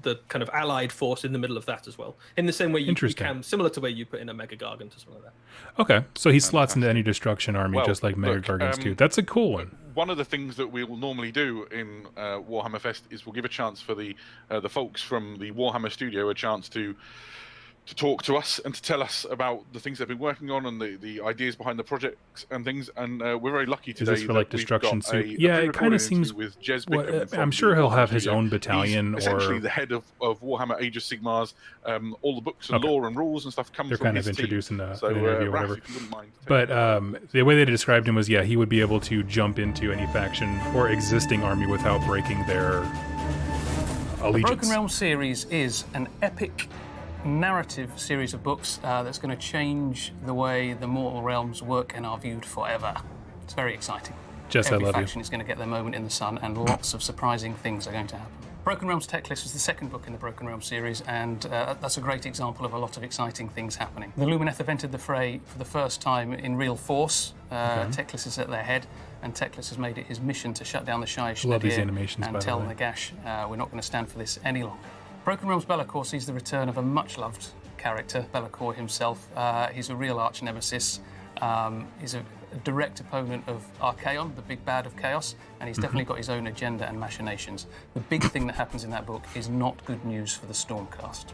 the kind of allied force in the middle of that as well. In the same way you can, similar to where you put in a Mega Gargant or something like that. Okay, so he slots into any destruction army just like Mega Gargants do. That's a cool one. One of the things that we will normally do in Warhammer Fest is we'll give a chance for the folks from the Warhammer studio a chance to talk to us and to tell us about the things they've been working on and the ideas behind the projects and things. And we're very lucky today. Is this for like destruction suit? Yeah, it kind of seems. With Jez Bickham I'm sure he'll have his own battalion. He's essentially the head of Warhammer Age of Sigmars. All the books and lore and rules and stuff come They're from kind his of introduced team. in an so, interview or Raph, whatever. if you wouldn't mind But the way they described him was, he would be able to jump into any faction or existing army without breaking their allegiance. The Broken Realms series is an epic narrative series of books that's going to change the way the mortal realms work and are viewed forever. It's very exciting. Jess, Every I love faction you. is going to get their moment in the sun, and lots of surprising things are going to happen. Broken Realms Tech List is the second book in the Broken Realms series, and that's a great example of a lot of exciting things happening. The Lumineth have entered the fray for the first time in real force. Tech List is at their head, and Tech List has made it his mission to shut down the Shire Love these animations, by and the tell way. Nagash we're not going to stand for this any longer. Broken Realms Be'lakor sees the return of a much-loved character, Be'lakor himself. He's a real arch-nemesis. He's a direct opponent of Archaon, the big bad of Chaos, and he's definitely got his own agenda and machinations. The big thing that happens in that book is not good news for the Stormcast.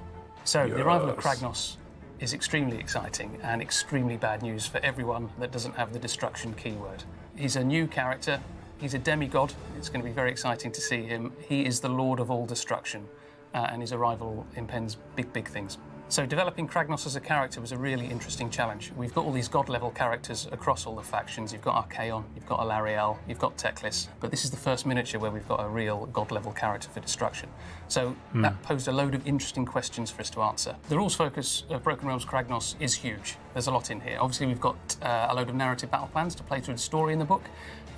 So the arrival of Kragnos is extremely exciting and extremely bad news for everyone that doesn't have the destruction keyword. He's a new character. He's a demigod. It's going to be very exciting to see him. He is the Lord of all destruction. And his arrival impends big things. So developing Kragnos as a character was a really interesting challenge. We've got all these god-level characters across all the factions. You've got Archaon, you've got Alarielle, you've got Teclis, but this is the first miniature where we've got a real god-level character for destruction. So that posed a load of interesting questions for us to answer. The rules focus of Broken Realms Kragnos is huge. There's a lot in here. Obviously, we've got a load of narrative battle plans to play through the story in the book,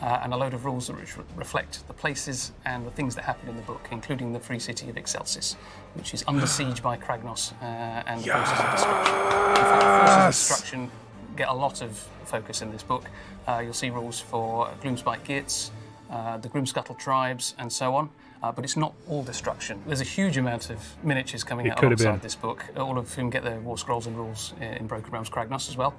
and a load of rules that reflect the places and the things that happen in the book, including the free city of Excelsis, which is under siege by Kragnos and the forces of destruction. In fact, forces of destruction get a lot of focus in this book. You'll see rules for Gloomspite Gits, the Grimscuttle tribes, and so on. But it's not all destruction. There's a huge amount of miniatures coming out alongside this book, all of whom get their war scrolls and rules in Broken Realms Kragnos as well.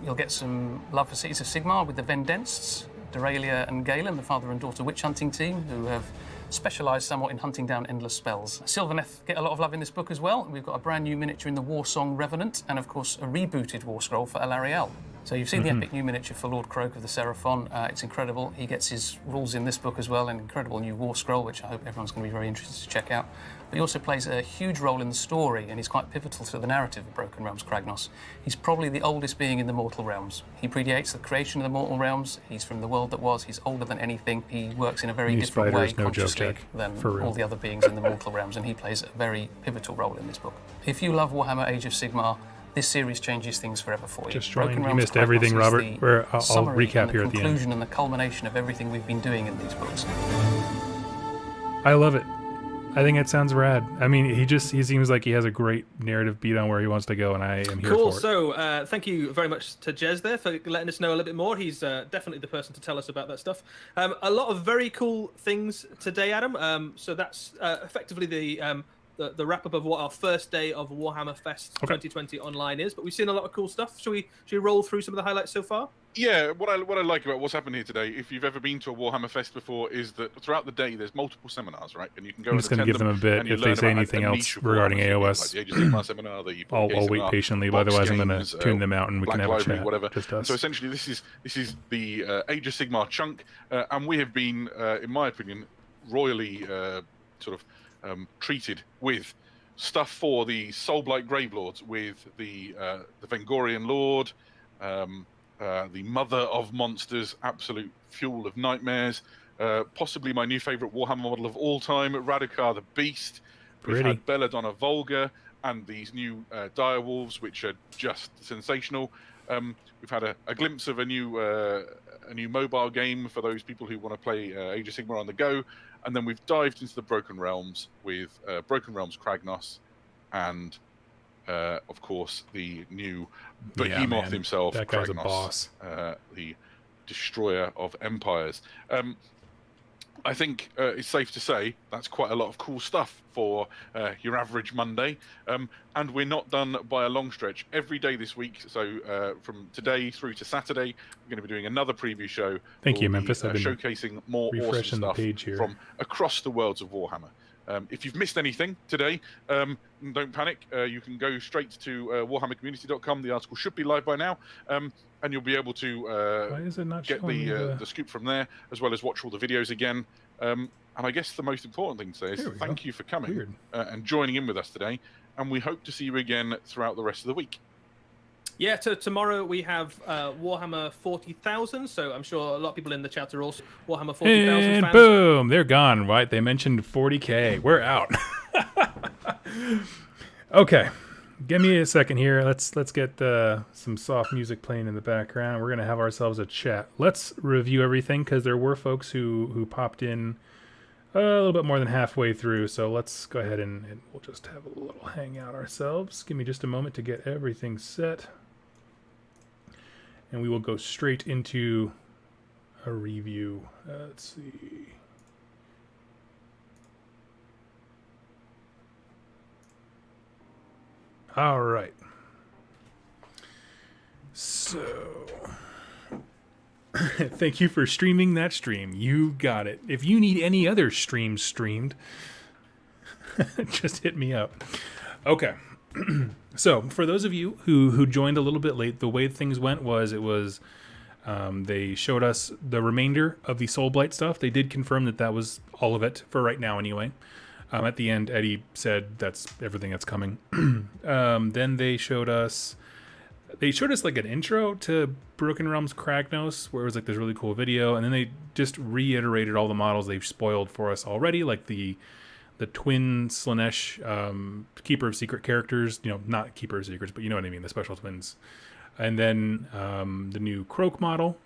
You'll get some love for Cities of Sigmar with the Vendensts, Doralia and Galen, the father and daughter witch hunting team, who have specialised somewhat in hunting down endless spells. Sylvaneth get a lot of love in this book as well. We've got a brand new miniature in the War Song Revenant, and of course a rebooted war scroll for Alarielle. So you've seen the epic new miniature for Lord Croak of the Seraphon. It's incredible. He gets his rules in this book as well, an incredible new war scroll, which I hope everyone's going to be very interested to check out. But he also plays a huge role in the story, and he's quite pivotal to the narrative of Broken Realms Kragnos. He's probably the oldest being in the mortal realms. He predates the creation of the mortal realms. He's from the world that was. He's older than anything. He works in a very different way consciously than all the other beings in the mortal realms, and he plays a very pivotal role in this book. If you love Warhammer Age of Sigmar, this series changes things forever for you. You missed everything, Robert. I'll recap here at the end. The conclusion and the culmination of everything we've been doing in these books. I love it. I think it sounds rad. I mean, he seems like he has a great narrative beat on where he wants to go, and I am here for it. So, thank you very much to Jez there for letting us know a little bit more. He's definitely the person to tell us about that stuff. A lot of very cool things today, Adam. So that's effectively the wrap-up of what our first day of Warhammer Fest 2020 online is. But we've seen a lot of cool stuff. Should we roll through some of the highlights so far? Yeah, what I like about what's happened here today, if you've ever been to a Warhammer Fest before, is that throughout the day there's multiple seminars, right? And you can go. I'm just going to give them a bit if they say anything else regarding AOS. Like the Age of Sigmar seminar, I'll wait patiently, but otherwise I'm going to tune them out and we can have a chat. Whatever. Just us. So essentially, this is the Age of Sigmar chunk, and we have been, in my opinion, royally treated with stuff for the Soulblight Gravelords, with the Vengorian Lord. The Mother of Monsters, absolute fuel of nightmares. Possibly my new favourite Warhammer model of all time, Radukar the Beast. We've had Belladonna Volga and these new direwolves, which are just sensational. We've had a glimpse of a new mobile game for those people who want to play Age of Sigmar on the go. And then we've dived into the Broken Realms with Broken Realms Kragnos and of course, the new behemoth himself, that guy's Kragnos, a boss. The destroyer of empires. I think it's safe to say that's quite a lot of cool stuff for your average Monday. And we're not done by a long stretch. Every day this week, so from today through to Saturday, we're going to be doing another preview show. Thank you, We'll be, Memphis. I've been showcasing more awesome refreshing the stuff page here. from across the worlds of Warhammer. If you've missed anything today, don't panic. You can go straight to warhammercommunity.com. The article should be live by now. And you'll be able to Why is it not get showing the scoop from there, as well as watch all the videos again. And I guess the most important thing to say is thank you for coming and joining in with us today. And we hope to see you again throughout the rest of the week. Yeah, tomorrow we have Warhammer 40,000, so I'm sure a lot of people in the chat are also Warhammer 40,000 and fans. boom, they're gone, right? They mentioned 40K. We're out. Okay, give me a second here. Let's get some soft music playing in the background. We're going to have ourselves a chat. Let's review everything, because there were folks who popped in a little bit more than halfway through, so let's go ahead and we'll just have a little hangout ourselves. Give me just a moment to get everything set. And we will go straight into a review. Let's see. All right. So, thank you for streaming that stream. You got it. If you need any other streams streamed, just hit me up. Okay. So, for those of you who joined a little bit late, the way things went was they showed us the remainder of the Soulblight stuff. They did confirm that was all of it for right now anyway. At the end, Eddie said that's everything that's coming. Then they showed us like an intro to Broken Realms Kragnos, where it was like this really cool video, and then they just reiterated all the models they've spoiled for us already, like the twin Slanesh Keeper of Secret characters, not Keeper of Secrets, but you know what I mean, the special twins. And then the new Croak model,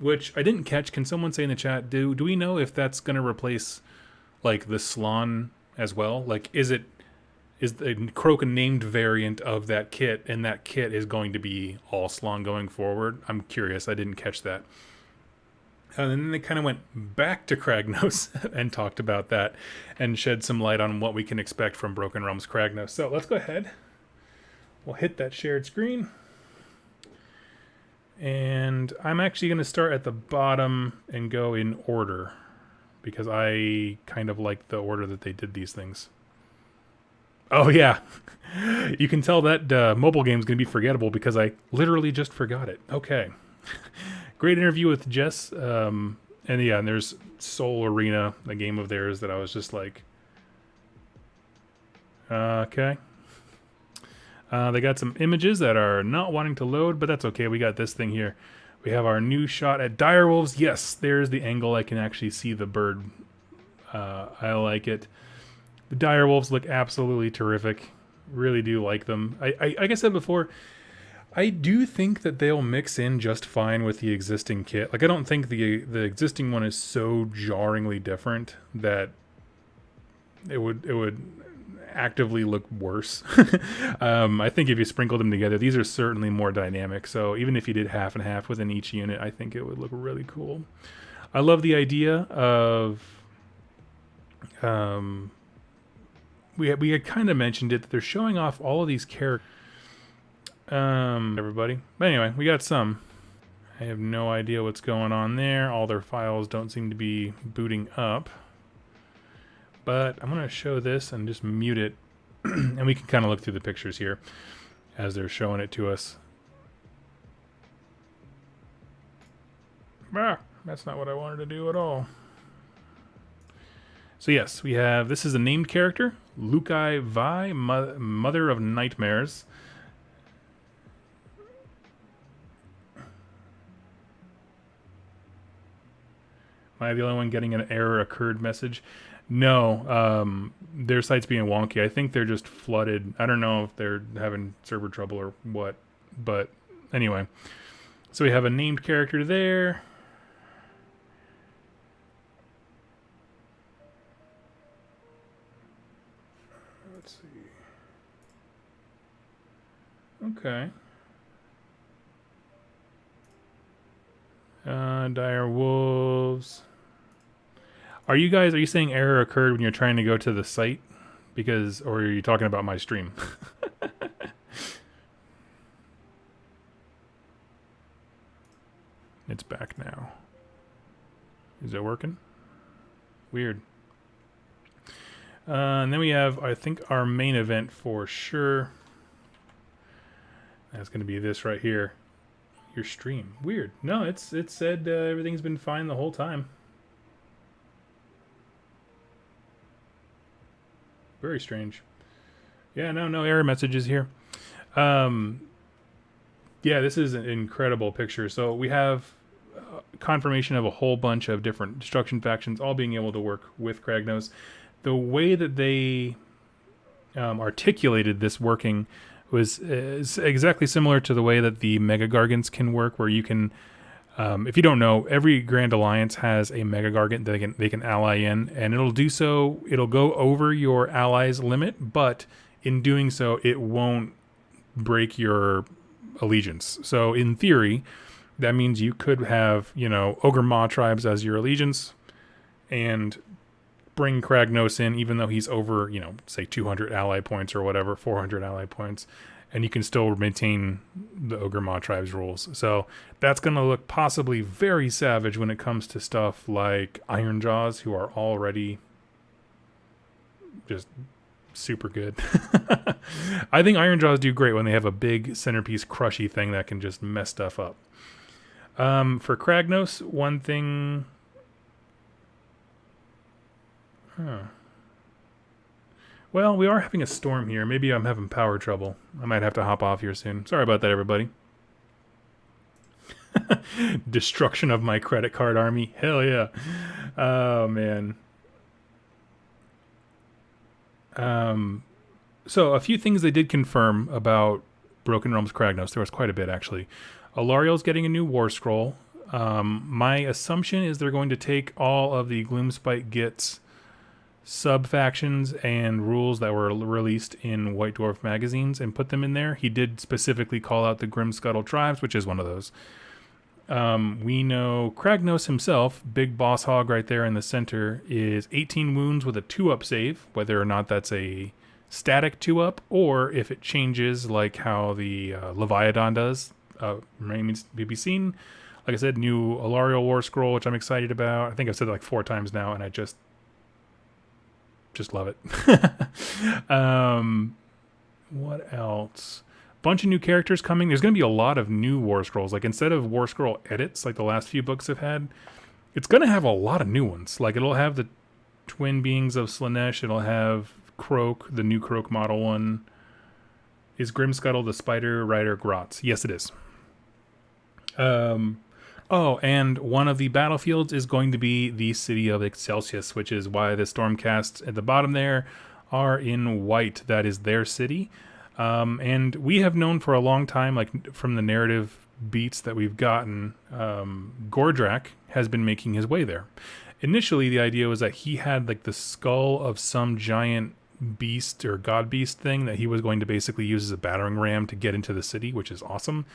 which I didn't catch. Can someone say in the chat, do we know if that's going to replace like the Slann as well? Like, is the Croak a named variant of that kit, and that kit is going to be all Slann going forward? I'm curious. I didn't catch that. And then they kind of went back to Kragnos and talked about that and shed some light on what we can expect from Broken Realms Kragnos. So let's go ahead. We'll hit that shared screen. And I'm actually going to start at the bottom and go in order, because I kind of like the order that they did these things. Oh, yeah. You can tell that mobile game is going to be forgettable because I literally just forgot it. Okay. Great interview with Jess. And there's Soul Arena, a game of theirs that I was just like, okay. They got some images that are not wanting to load, but that's okay. We got this thing here. We have our new shot at Direwolves. Yes, there's the angle. I can actually see the bird. I like it. The Direwolves look absolutely terrific. Really do like them. Like I said before, I do think that they'll mix in just fine with the existing kit. Like, I don't think the existing one is so jarringly different that it would actively look worse. I think if you sprinkled them together, these are certainly more dynamic. So even if you did half and half within each unit, I think it would look really cool. I love the idea of we had kind of mentioned it, that they're showing off all of these characters. Everybody. But anyway, we got some. I have no idea what's going on there. All their files don't seem to be booting up. But I'm going to show this and just mute it. And we can kind of look through the pictures here as they're showing it to us. Ah, that's not what I wanted to do at all. So yes, we have, this is a named character, Lukai Vi, Mother of Nightmares. Am I the only one getting an error occurred message? No, their site's being wonky. I think they're just flooded. I don't know if they're having server trouble or what, but anyway. So we have a named character there. Let's see. Okay. Dire Wolves. Are you saying error occurred when you're trying to go to the site? Or are you talking about my stream? It's back now. Is it working? Weird. And then we have, I think, our main event for sure. That's going to be this right here. Your stream. Weird. No, it said everything's been fine the whole time. Very strange. Yeah, no error messages here. Yeah, this is an incredible picture. So we have confirmation of a whole bunch of different destruction factions all being able to work with Kragnos. The way that they articulated this working is exactly similar to the way that the Mega Gargants can work, where you can, if you don't know, every Grand Alliance has a Mega Gargant that they can ally in, and it'll do so. It'll go over your ally's limit, but in doing so, it won't break your allegiance. So in theory, that means you could have, Ogre Maw tribes as your allegiance, and bring Kragnos in, even though he's over, say 200 ally points or whatever, 400 ally points, and you can still maintain the Ogre Maw tribes rules. So that's going to look possibly very savage when it comes to stuff like Iron Jaws, who are already just super good. I think Iron Jaws do great when they have a big centerpiece crushy thing that can just mess stuff up. For Kragnos, one thing... Well, we are having a storm here. Maybe I'm having power trouble. I might have to hop off here soon. Sorry about that, everybody. Destruction of my credit card army. Hell yeah. Oh, man. So a few things they did confirm about Broken Realms Kragnos. There was quite a bit, actually. Alariel's getting a new war scroll. My assumption is they're going to take all of the Gloomspite Git's sub-factions and rules that were released in White Dwarf magazines and put them in there. He did specifically call out the Grimscuttle tribes, which is one of those. We know Kragnos himself, big boss hog right there in the center, is 18 wounds with a 2-up save, whether or not that's a static 2-up or if it changes like how the Leviathan does. Remains to be seen. Like I said, new Alariel War Scroll, which I'm excited about. I think I've said it like 4 times now, and I just love it. What else? Bunch of new characters coming. There's going to be a lot of new War Scrolls. Like, instead of War Scroll edits like the last few books have had, it's going to have a lot of new ones. Like, it'll have the Twin Beings of Slaanesh. It'll have Croak, the new Croak model one. Is Grimscuttle the Spider Rider Grots? Yes, it is. Oh, and one of the battlefields is going to be the city of Excelsius, which is why the Stormcasts at the bottom there are in white. That is their city. And we have known for a long time, like from the narrative beats that we've gotten, Gordrak has been making his way there. Initially, the idea was that he had like the skull of some giant beast or god beast thing that he was going to basically use as a battering ram to get into the city, which is awesome.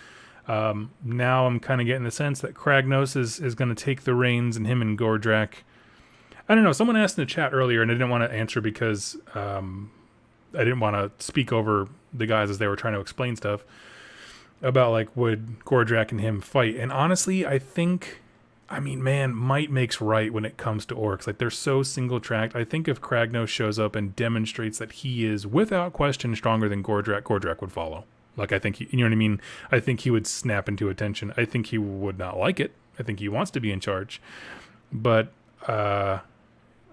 Now I'm kind of getting the sense that Kragnos is going to take the reins, and him and Gordrak. I don't know. Someone asked in the chat earlier, and I didn't want to answer because I didn't want to speak over the guys as they were trying to explain stuff about like would Gordrak and him fight. And honestly, I think, might makes right when it comes to orcs. Like, they're so single tracked. I think if Kragnos shows up and demonstrates that he is without question stronger than Gordrak would follow. Like, I think, you know what I mean? I think he would snap into attention. I think he would not like it. I think he wants to be in charge. But I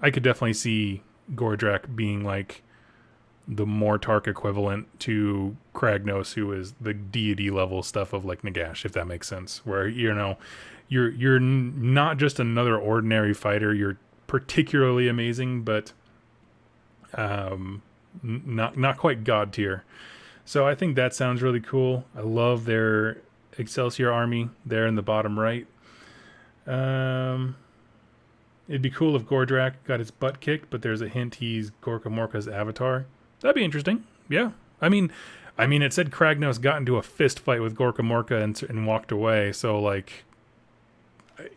could definitely see Gordrak being like the Mortark equivalent to Kragnos, who is the deity level stuff of like Nagash, if that makes sense. Where, you're not just another ordinary fighter. You're particularly amazing, but not quite god tier. So I think that sounds really cool. I love their Excelsior army there in the bottom right. It'd be cool if Gordrak got his butt kicked, but there's a hint he's Gorka Morka's avatar. That'd be interesting. Yeah. I mean, it said Kragnos got into a fist fight with Gorka Morka and walked away. So, like,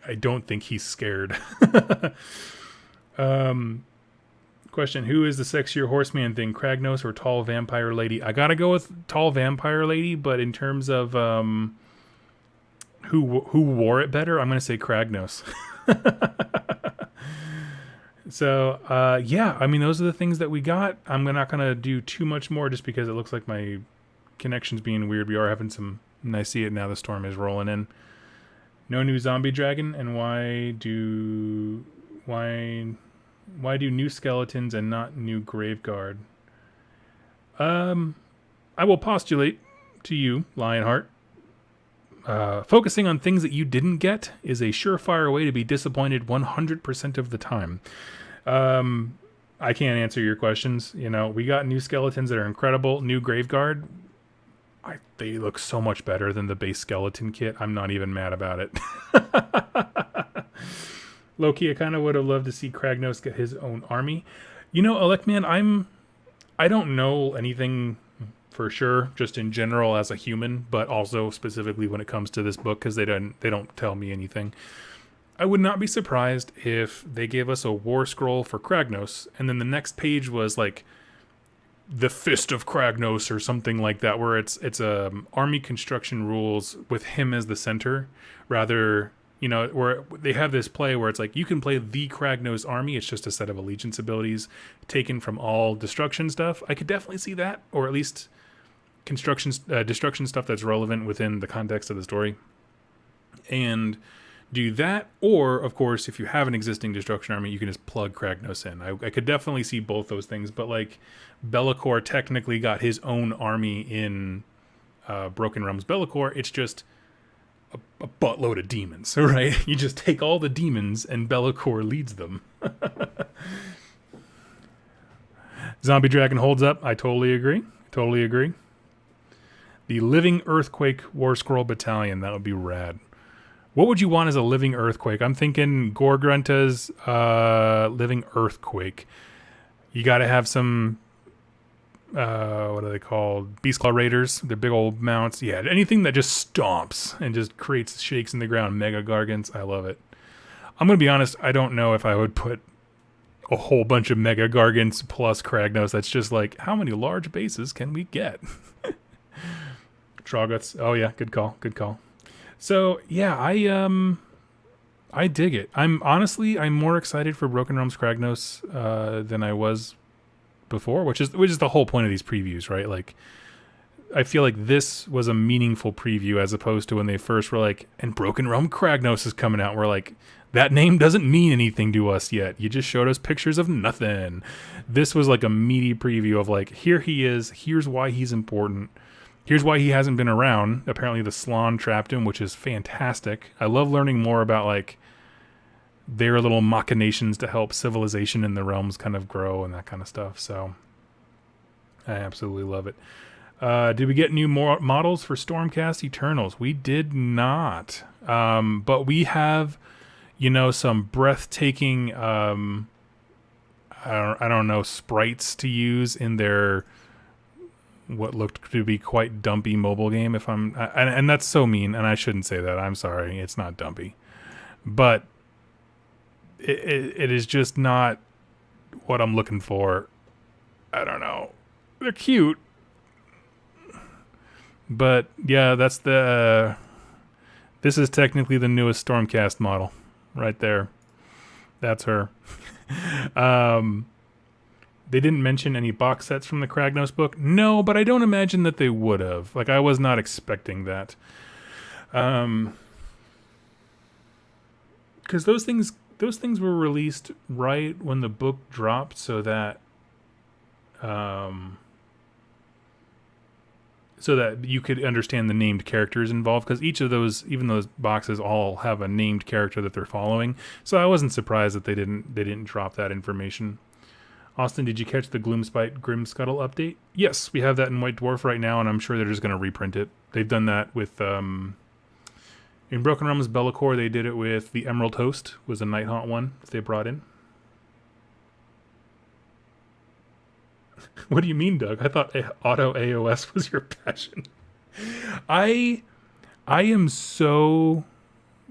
I don't think he's scared. Question: who is the sexier horseman thing, Kragnos or tall vampire lady? I gotta go with tall vampire lady, but in terms of who wore it better, I'm gonna say Kragnos. So yeah, I mean those are the things that we got. I'm not gonna do too much more just because it looks like my connection's being weird. We are having some. And I see it now. The storm is rolling in. No new zombie dragon, and why do new skeletons and not new graveguard? I will postulate to you, Lionheart. Focusing on things that you didn't get is a surefire way to be disappointed 100% of the time. I can't answer your questions. You know, we got new skeletons that are incredible. New graveguard. They look so much better than the base skeleton kit. I'm not even mad about it. Loki, I kind of would have loved to see Kragnos get his own army. You know, Alekman, I don't know anything for sure, just in general as a human, but also specifically when it comes to this book, because they don't tell me anything. I would not be surprised if they gave us a war scroll for Kragnos, and then the next page was like the Fist of Kragnos or something like that, where it's army construction rules with him as the center, rather, you know, where they have this play where it's like you can play the Kragnos army. It's just a set of allegiance abilities taken from all destruction stuff. I could definitely see that, or at least destruction stuff that's relevant within the context of the story, and do that. Or, of course, if you have an existing destruction army, you can just plug Kragnos in. I could definitely see both those things, but like Be'lakor technically got his own army in Broken Realms Be'lakor. It's just a buttload of demons, right? You just take all the demons and Be'lakor leads them. Zombie Dragon holds up. I totally agree. Totally agree. The Living Earthquake War Scroll Battalion. That would be rad. What would you want as a Living Earthquake? I'm thinking Gorgrunta's Living Earthquake. You got to have some, what are they called? Beastclaw Raiders. They're big old mounts. Yeah, anything that just stomps and just creates shakes in the ground. Mega Gargants. I love it. I'm going to be honest. I don't know if I would put a whole bunch of Mega Gargants plus Kragnos. That's just like, how many large bases can we get? Troggoths. Oh, yeah. Good call. Good call. So yeah, I dig it. I'm more excited for Broken Realms Kragnos than I was before, which is the whole point of these previews, right? Like, I feel like this was a meaningful preview as opposed to when they first were like, and Broken Realm Kragnos is coming out. We're like, that name doesn't mean anything to us yet. You just showed us pictures of nothing. This was like a meaty preview of like, here he is. Here's why he's important. Here's why he hasn't been around. Apparently the Slann trapped him, which is fantastic. I love learning more about like their little machinations to help civilization in the realms kind of grow and that kind of stuff. So I absolutely love it. Did we get new models for Stormcast Eternals? We did not. But we have, you know, some breathtaking, I don't know, sprites to use in their what looked to be quite dumpy mobile game. And that's so mean, and I shouldn't say that. I'm sorry, it's not dumpy, but it is just not what I'm looking for. I don't know. They're cute, but yeah, this is technically the newest Stormcast model, right there. That's her. They didn't mention any box sets from the Kragnos book. No, but I don't imagine that they would have. Like, I was not expecting that. Because those things were released right when the book dropped, so that you could understand the named characters involved. Because each of those, even those boxes, all have a named character that they're following. So I wasn't surprised that they didn't drop that information. Austin, did you catch the Gloomspite Grimscuttle update? Yes, we have that in White Dwarf right now, and I'm sure they're just going to reprint it. They've done that with... in Broken Realms Be'lakor, they did it with the Emerald Host, was a Nighthaunt one that they brought in. What do you mean, Doug? I thought auto AOS was your passion. I am so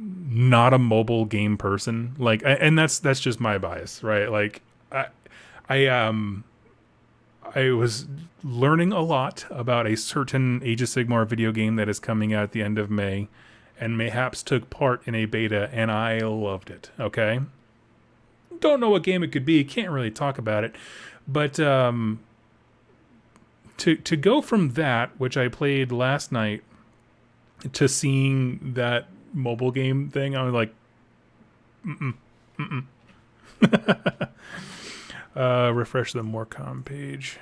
not a mobile game person. Like, and that's just my bias, right? Like, I was learning a lot about a certain Age of Sigmar video game that is coming out at the end of May, and mayhaps took part in a beta, and I loved it. Okay, don't know what game it could be, can't really talk about it, but to go from that, which I played last night, to seeing that mobile game thing, I was like, refresh the Morecom page.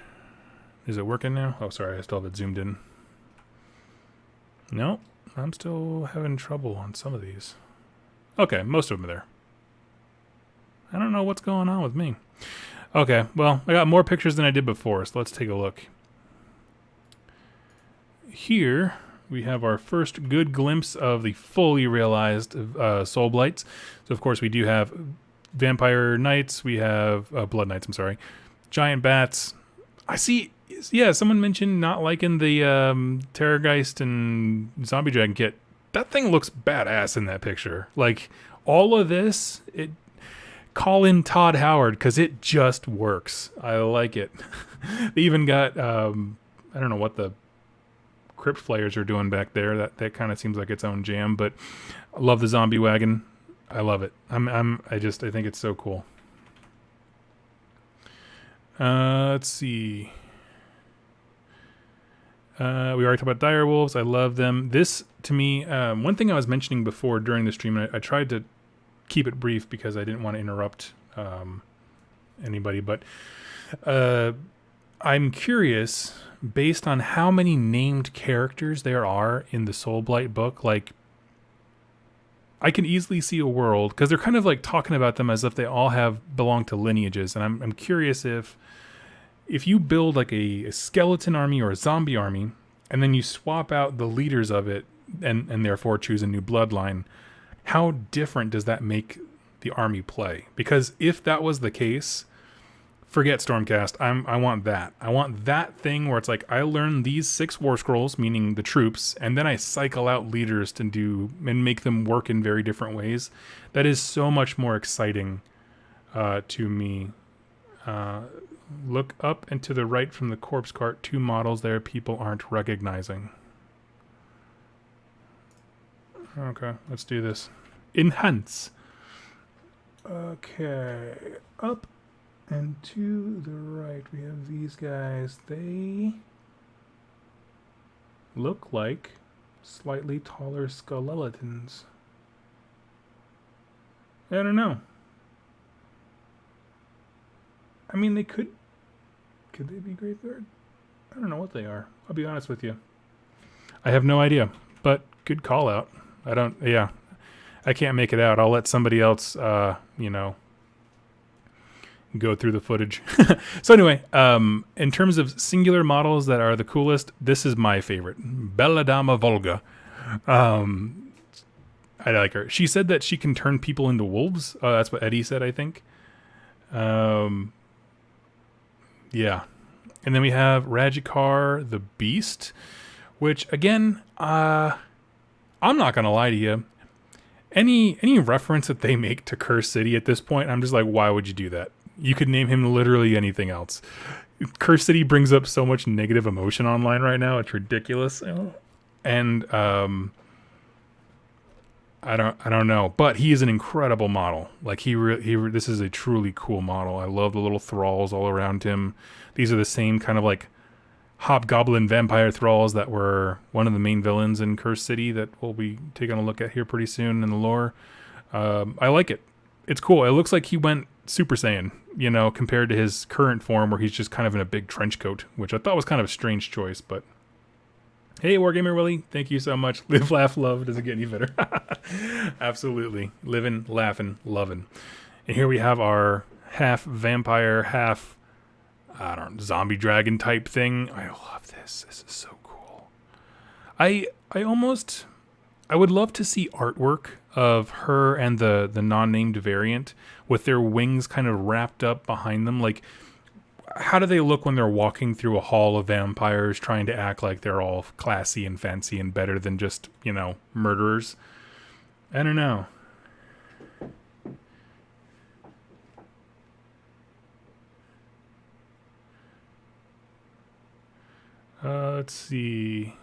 Is it working now? Oh, sorry, I still have it zoomed in. No, I'm still having trouble on some of these. Okay, most of them are there. I don't know what's going on with me. Okay, well, I got more pictures than I did before, so let's take a look. Here we have our first good glimpse of the fully realized Soulblights. So, of course, we do have Vampire Knights. We have Blood Knights, I'm sorry. Giant Bats. I see, yeah, someone mentioned not liking the Terrorgeist and Zombie Dragon kit. That thing looks badass in that picture. Like, all of this, call in Todd Howard, because it just works. I like it. They even got, I don't know what the Crypt Flayers are doing back there. That kind of seems like its own jam, but I love the zombie wagon. I love it. I think it's so cool. Let's see. We already talked about dire wolves. I love them. This, to me, one thing I was mentioning before during the stream, I tried to keep it brief because I didn't want to interrupt anybody, but I'm curious, based on how many named characters there are in the Soulblight book, like, I can easily see a world, because they're kind of like talking about them as if they all belong to lineages, and I'm curious if you build like a skeleton army or a zombie army, and then you swap out the leaders of it, and therefore choose a new bloodline, how different does that make the army play? Because if that was the case, forget Stormcast. I want that. I want that thing where it's like, I learn these 6 war scrolls, meaning the troops, and then I cycle out leaders to do and make them work in very different ways. That is so much more exciting to me. Look up and to the right from the corpse cart. 2 models there people aren't recognizing. Okay, let's do this. Enhance. Okay, up and to the right, we have these guys. They look like slightly taller skeletons. I don't know. I mean, they could they be graveyard? I don't know what they are. I'll be honest with you. I have no idea, but good call out. I can't make it out. I'll let somebody else, go through the footage. So anyway, in terms of singular models that are the coolest, this is my favorite. Belladama Volga. I like her. She said that she can turn people into wolves. That's what Eddie said, I think. Yeah. And then we have Rajikar the Beast, which, again, I'm not going to lie to you. Any reference that they make to Curse City at this point, I'm just like, why would you do that? You could name him literally anything else. Curse City brings up so much negative emotion online right now. It's ridiculous. And I don't know, but he is an incredible model. Like this is a truly cool model. I love the little thralls all around him. These are the same kind of like hobgoblin vampire thralls that were one of the main villains in Curse City that we'll be taking a look at here pretty soon in the lore. I like it. It's cool. It looks like he went Super Saiyan, compared to his current form where he's just kind of in a big trench coat, which I thought was kind of a strange choice, but hey, Wargamer Willie, thank you so much. Live, laugh, love. Doesn't get any better. Absolutely. Living, laughing, loving. And here we have our half vampire, half, zombie dragon type thing. I love this. This is so cool. I would love to see artwork of her and the non-named variant with their wings kind of wrapped up behind them. Like, how do they look when they're walking through a hall of vampires trying to act like they're all classy and fancy and better than just, murderers? I don't know. Let's see.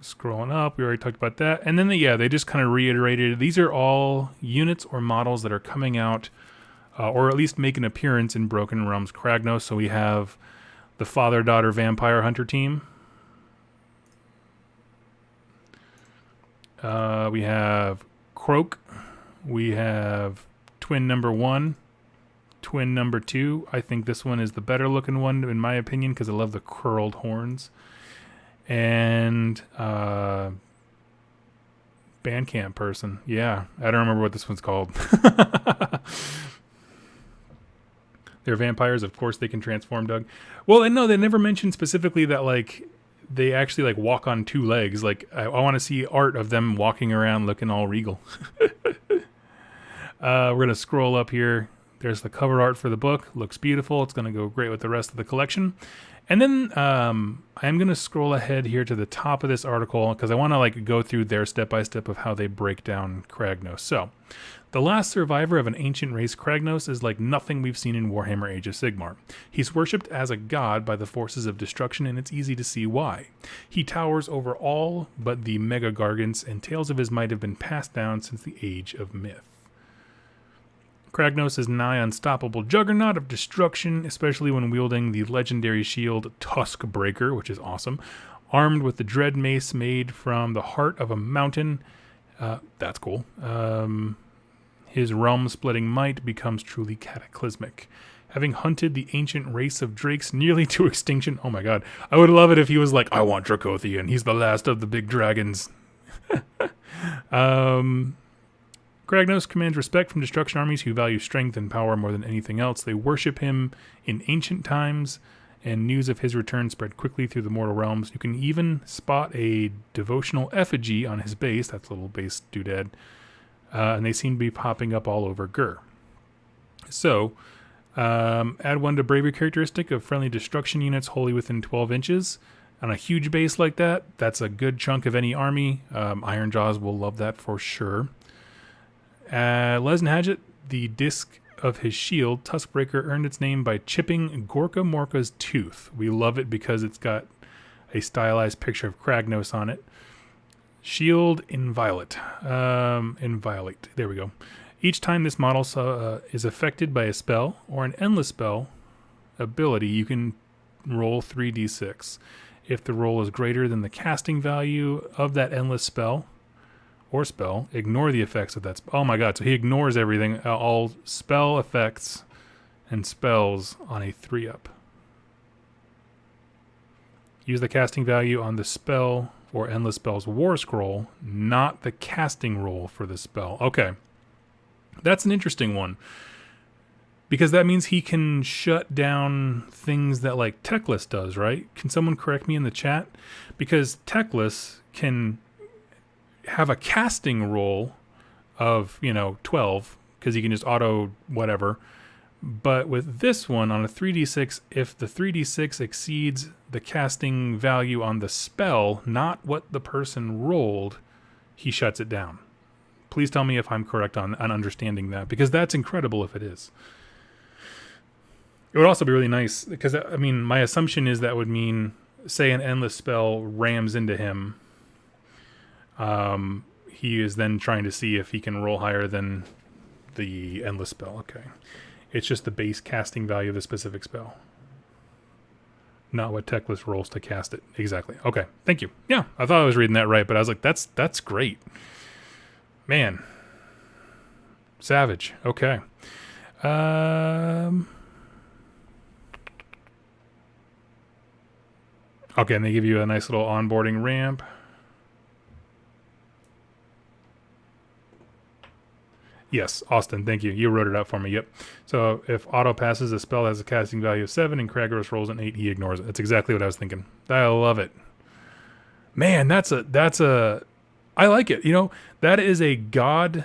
Scrolling up, we already talked about that. And then, they just kind of reiterated. These are all units or models that are coming out, or at least make an appearance in Broken Realms Kragnos. So we have the father-daughter vampire hunter team. We have Croak. We have twin number 1. Twin number 2. I think this one is the better looking one in my opinion because I love the curled horns. And Bandcamp person. Yeah, I don't remember what this one's called. They're vampires, of course they can transform, Doug. Well, and no, they never mentioned specifically that like they actually like walk on 2 legs. Like I want to see art of them walking around looking all regal. We're gonna scroll up here. There's the cover art for the book. Looks beautiful. It's going to go great with the rest of the collection. And then I'm going to scroll ahead here to the top of this article because I want to like go through their step-by-step of how they break down Kragnos. So, the last survivor of an ancient race, Kragnos, is like nothing we've seen in Warhammer Age of Sigmar. He's worshipped as a god by the forces of destruction, and it's easy to see why. He towers over all but the Mega Gargants, and tales of his might have been passed down since the Age of Myth. Kragnos is nigh unstoppable juggernaut of destruction, especially when wielding the legendary shield Tuskbreaker, which is awesome, armed with the dread mace made from the heart of a mountain. That's cool. His realm-splitting might becomes truly cataclysmic. Having hunted the ancient race of drakes nearly to extinction, oh my god, I would love it if he was like, I want Dracothian, he's the last of the big dragons. Kragnos commands respect from destruction armies who value strength and power more than anything else. They worship him in ancient times, and news of his return spread quickly through the mortal realms. You can even spot a devotional effigy on his base, that's a little base doodad, and they seem to be popping up all over Gur. So, add 1 to bravery characteristic of friendly destruction units wholly within 12 inches. On a huge base like that, that's a good chunk of any army. Ironjaws will love that for sure. Lesnhadget, the disc of his shield, Tuskbreaker, earned its name by chipping Gorka Morka's tooth. We love it because it's got a stylized picture of Kragnos on it. Shield Inviolate. Inviolate. There we go. Each time this model is affected by a spell or an endless spell ability, you can roll 3d6. If the roll is greater than the casting value of that endless spell, ignore the effects of that spell. Oh my god, so he ignores everything, all spell effects and spells on a 3-up. Use the casting value on the spell or endless spell's war scroll, not the casting roll for the spell. Okay, that's an interesting one. Because that means he can shut down things that like Teclis does, right? Can someone correct me in the chat? Because Teclis can have a casting roll of 12 because you can just auto whatever, but with this one on a 3d6, if the 3d6 exceeds the casting value on the spell, not what the person rolled, he shuts it down. Please tell me if I'm correct on understanding that, because that's incredible if it is. It would also be really nice because I mean my assumption is that would mean say an endless spell rams into him. He is then trying to see if he can roll higher than the endless spell. Okay. It's just the base casting value of the specific spell. Not what Teclis rolls to cast it. Exactly. Okay. Thank you. Yeah, I thought I was reading that right, but I was like, that's great. Man. Savage. Okay. Okay, and they give you a nice little onboarding ramp. Yes, Austin, thank you. You wrote it out for me, yep. So if auto passes, a spell has a casting value of 7 and Kragnos rolls an 8, he ignores it. That's exactly what I was thinking. I love it. Man, that's a I like it. That is a god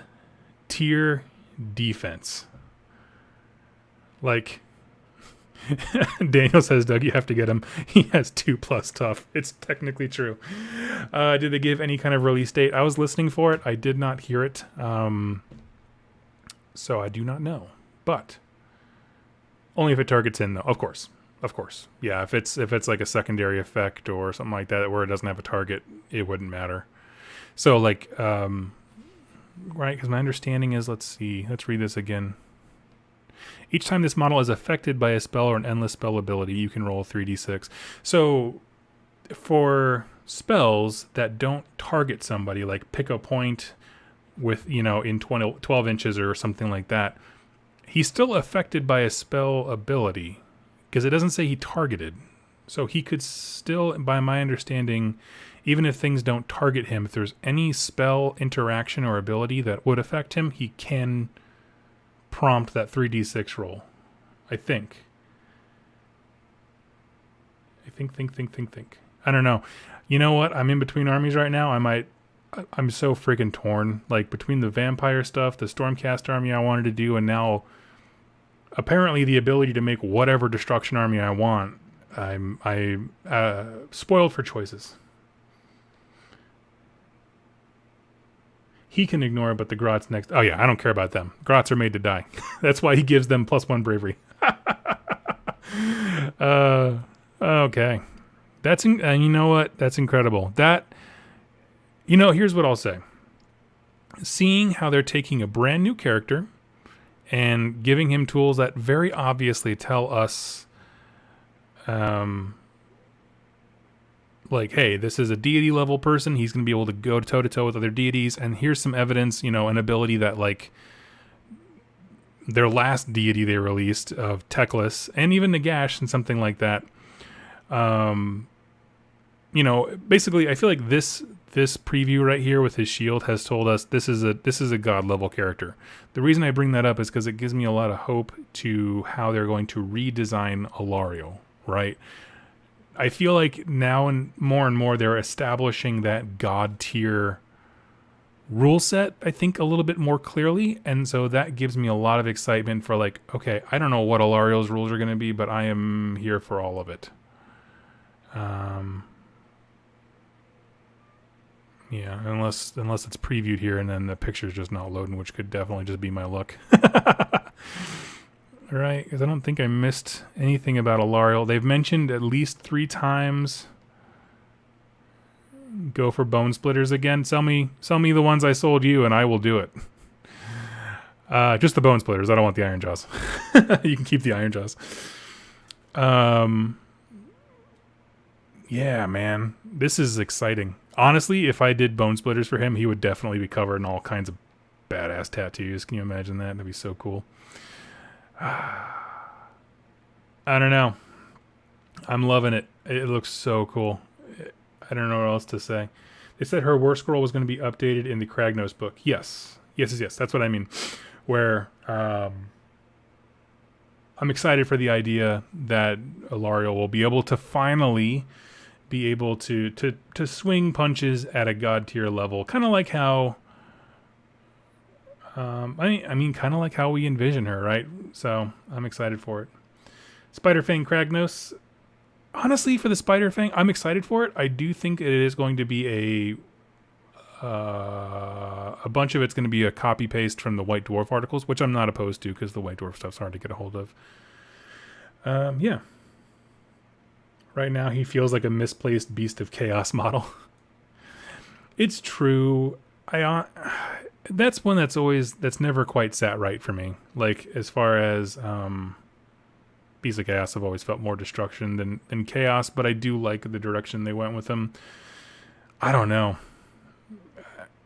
tier defense. Like Daniel says, Doug, you have to get him. He has 2+ tough. It's technically true. Did they give any kind of release date? I was listening for it. I did not hear it. So I do not know. But only if it targets in, though. Of course. Yeah, if it's like a secondary effect or something like that where it doesn't have a target, it wouldn't matter. So like, right, because my understanding is, let's read this again. Each time this model is affected by a spell or an endless spell ability, you can roll 3d6. So for spells that don't target somebody, like pick a point with, in 12 inches or something like that, he's still affected by a spell ability because it doesn't say he targeted. So he could still, by my understanding, even if things don't target him, if there's any spell interaction or ability that would affect him, he can prompt that 3d6 roll. I think. I don't know. You know what? I'm in between armies right now. I'm so freaking torn. Like between the vampire stuff, the Stormcast army I wanted to do, and now apparently the ability to make whatever destruction army I want. I'm spoiled for choices. He can ignore it, but the Grots next. Oh yeah, I don't care about them. Grots are made to die. That's why he gives them +1 bravery. Okay, that's you know what? That's incredible. Here's what I'll say. Seeing how they're taking a brand new character and giving him tools that very obviously tell us, like, hey, this is a deity level person. He's going to be able to go toe to toe with other deities. And here's some evidence, an ability that, like, their last deity they released of Teclis and even Nagash and something like that. Basically, I feel like this preview right here with his shield has told us this is a god level character. The reason I bring that up is because it gives me a lot of hope to how they're going to redesign Alariel, right? I feel like now and more they're establishing that god tier rule set, I think, a little bit more clearly. And so that gives me a lot of excitement for, like, okay, I don't know what Alariel's rules are going to be, but I am here for all of it. Yeah, unless it's previewed here and then the picture's just not loading, which could definitely just be my luck. All right, because I don't think I missed anything about Alariel. They've mentioned at least 3 times. Go for bone splitters again. Sell me the ones I sold you, and I will do it. Just the bone splitters. I don't want the iron jaws. You can keep the iron jaws. Yeah, man, this is exciting. Honestly, if I did bone splitters for him, he would definitely be covered in all kinds of badass tattoos. Can you imagine that? That'd be so cool. I don't know. I'm loving it. It looks so cool. I don't know what else to say. They said her war scroll was going to be updated in the Kragnos book. Yes. That's what I mean. Where I'm excited for the idea that Alariel will be able to finally be able to swing punches at a god tier level, kind of like how kind of like how we envision her, right? So I'm excited for it. Spiderfang Kragnos. Honestly, for the Spiderfang, I'm excited for it. I do think it is going to be a bunch of it's going to be a copy paste from the White Dwarf articles, which I'm not opposed to because the White Dwarf stuff's hard to get a hold of. Yeah. Right now, he feels like a misplaced Beast of Chaos model. It's true. That's one that's never quite sat right for me. Like, as far as Beast of Chaos, I've always felt more destruction than chaos, but I do like the direction they went with them. I don't know.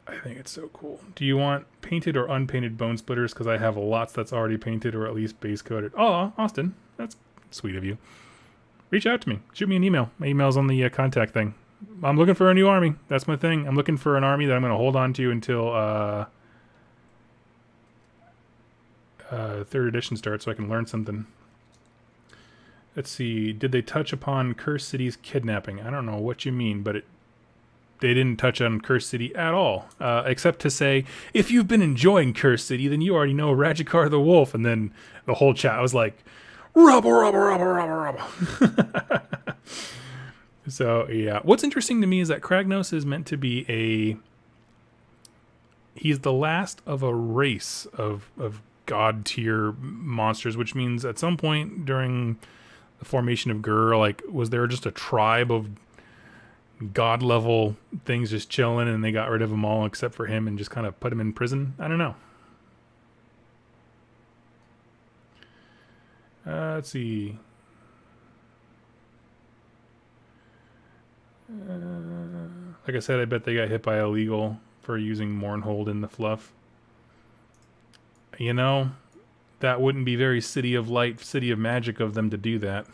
I think it's so cool. Do you want painted or unpainted bone splitters? Because I have lots that's already painted or at least base coated. Oh, Austin, that's sweet of you. Reach out to me. Shoot me an email. My email's on the contact thing. I'm looking for a new army. That's my thing. I'm looking for an army that I'm going to hold on to until 3rd edition starts so I can learn something. Let's see. Did they touch upon Cursed City's kidnapping? I don't know what you mean, but they didn't touch on Cursed City at all, except to say, if you've been enjoying Cursed City, then you already know Rajikar the Wolf. And then the whole chat was like, Rubble. So, yeah. What's interesting to me is that Kragnos is meant to be he's the last of a race of god tier monsters, which means at some point during the formation of Gur, like, was there just a tribe of god level things just chilling and they got rid of them all except for him and just kind of put him in prison? I don't know. Let's see. Like I said, I bet they got hit by illegal for using Mournhold in the fluff. You know, that wouldn't be very City of Light, City of Magic of them to do that.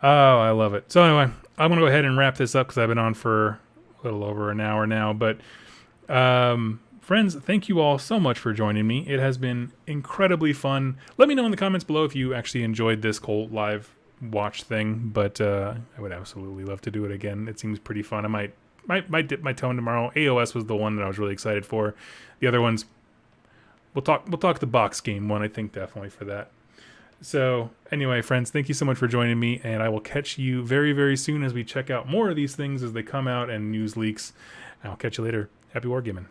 Oh, I love it. So anyway, I'm going to go ahead and wrap this up because I've been on for a little over an hour now. But friends, thank you all so much for joining me. It has been incredibly fun. Let me know in the comments below if you actually enjoyed this whole live watch thing. But I would absolutely love to do it again. It seems pretty fun. I might dip my toe in tomorrow. AOS was the one that I was really excited for. The other ones, we'll talk the box game one, I think, definitely for that. So anyway, friends, thank you so much for joining me, and I will catch you very, very soon as we check out more of these things as they come out and news leaks. I'll catch you later. Happy wargaming.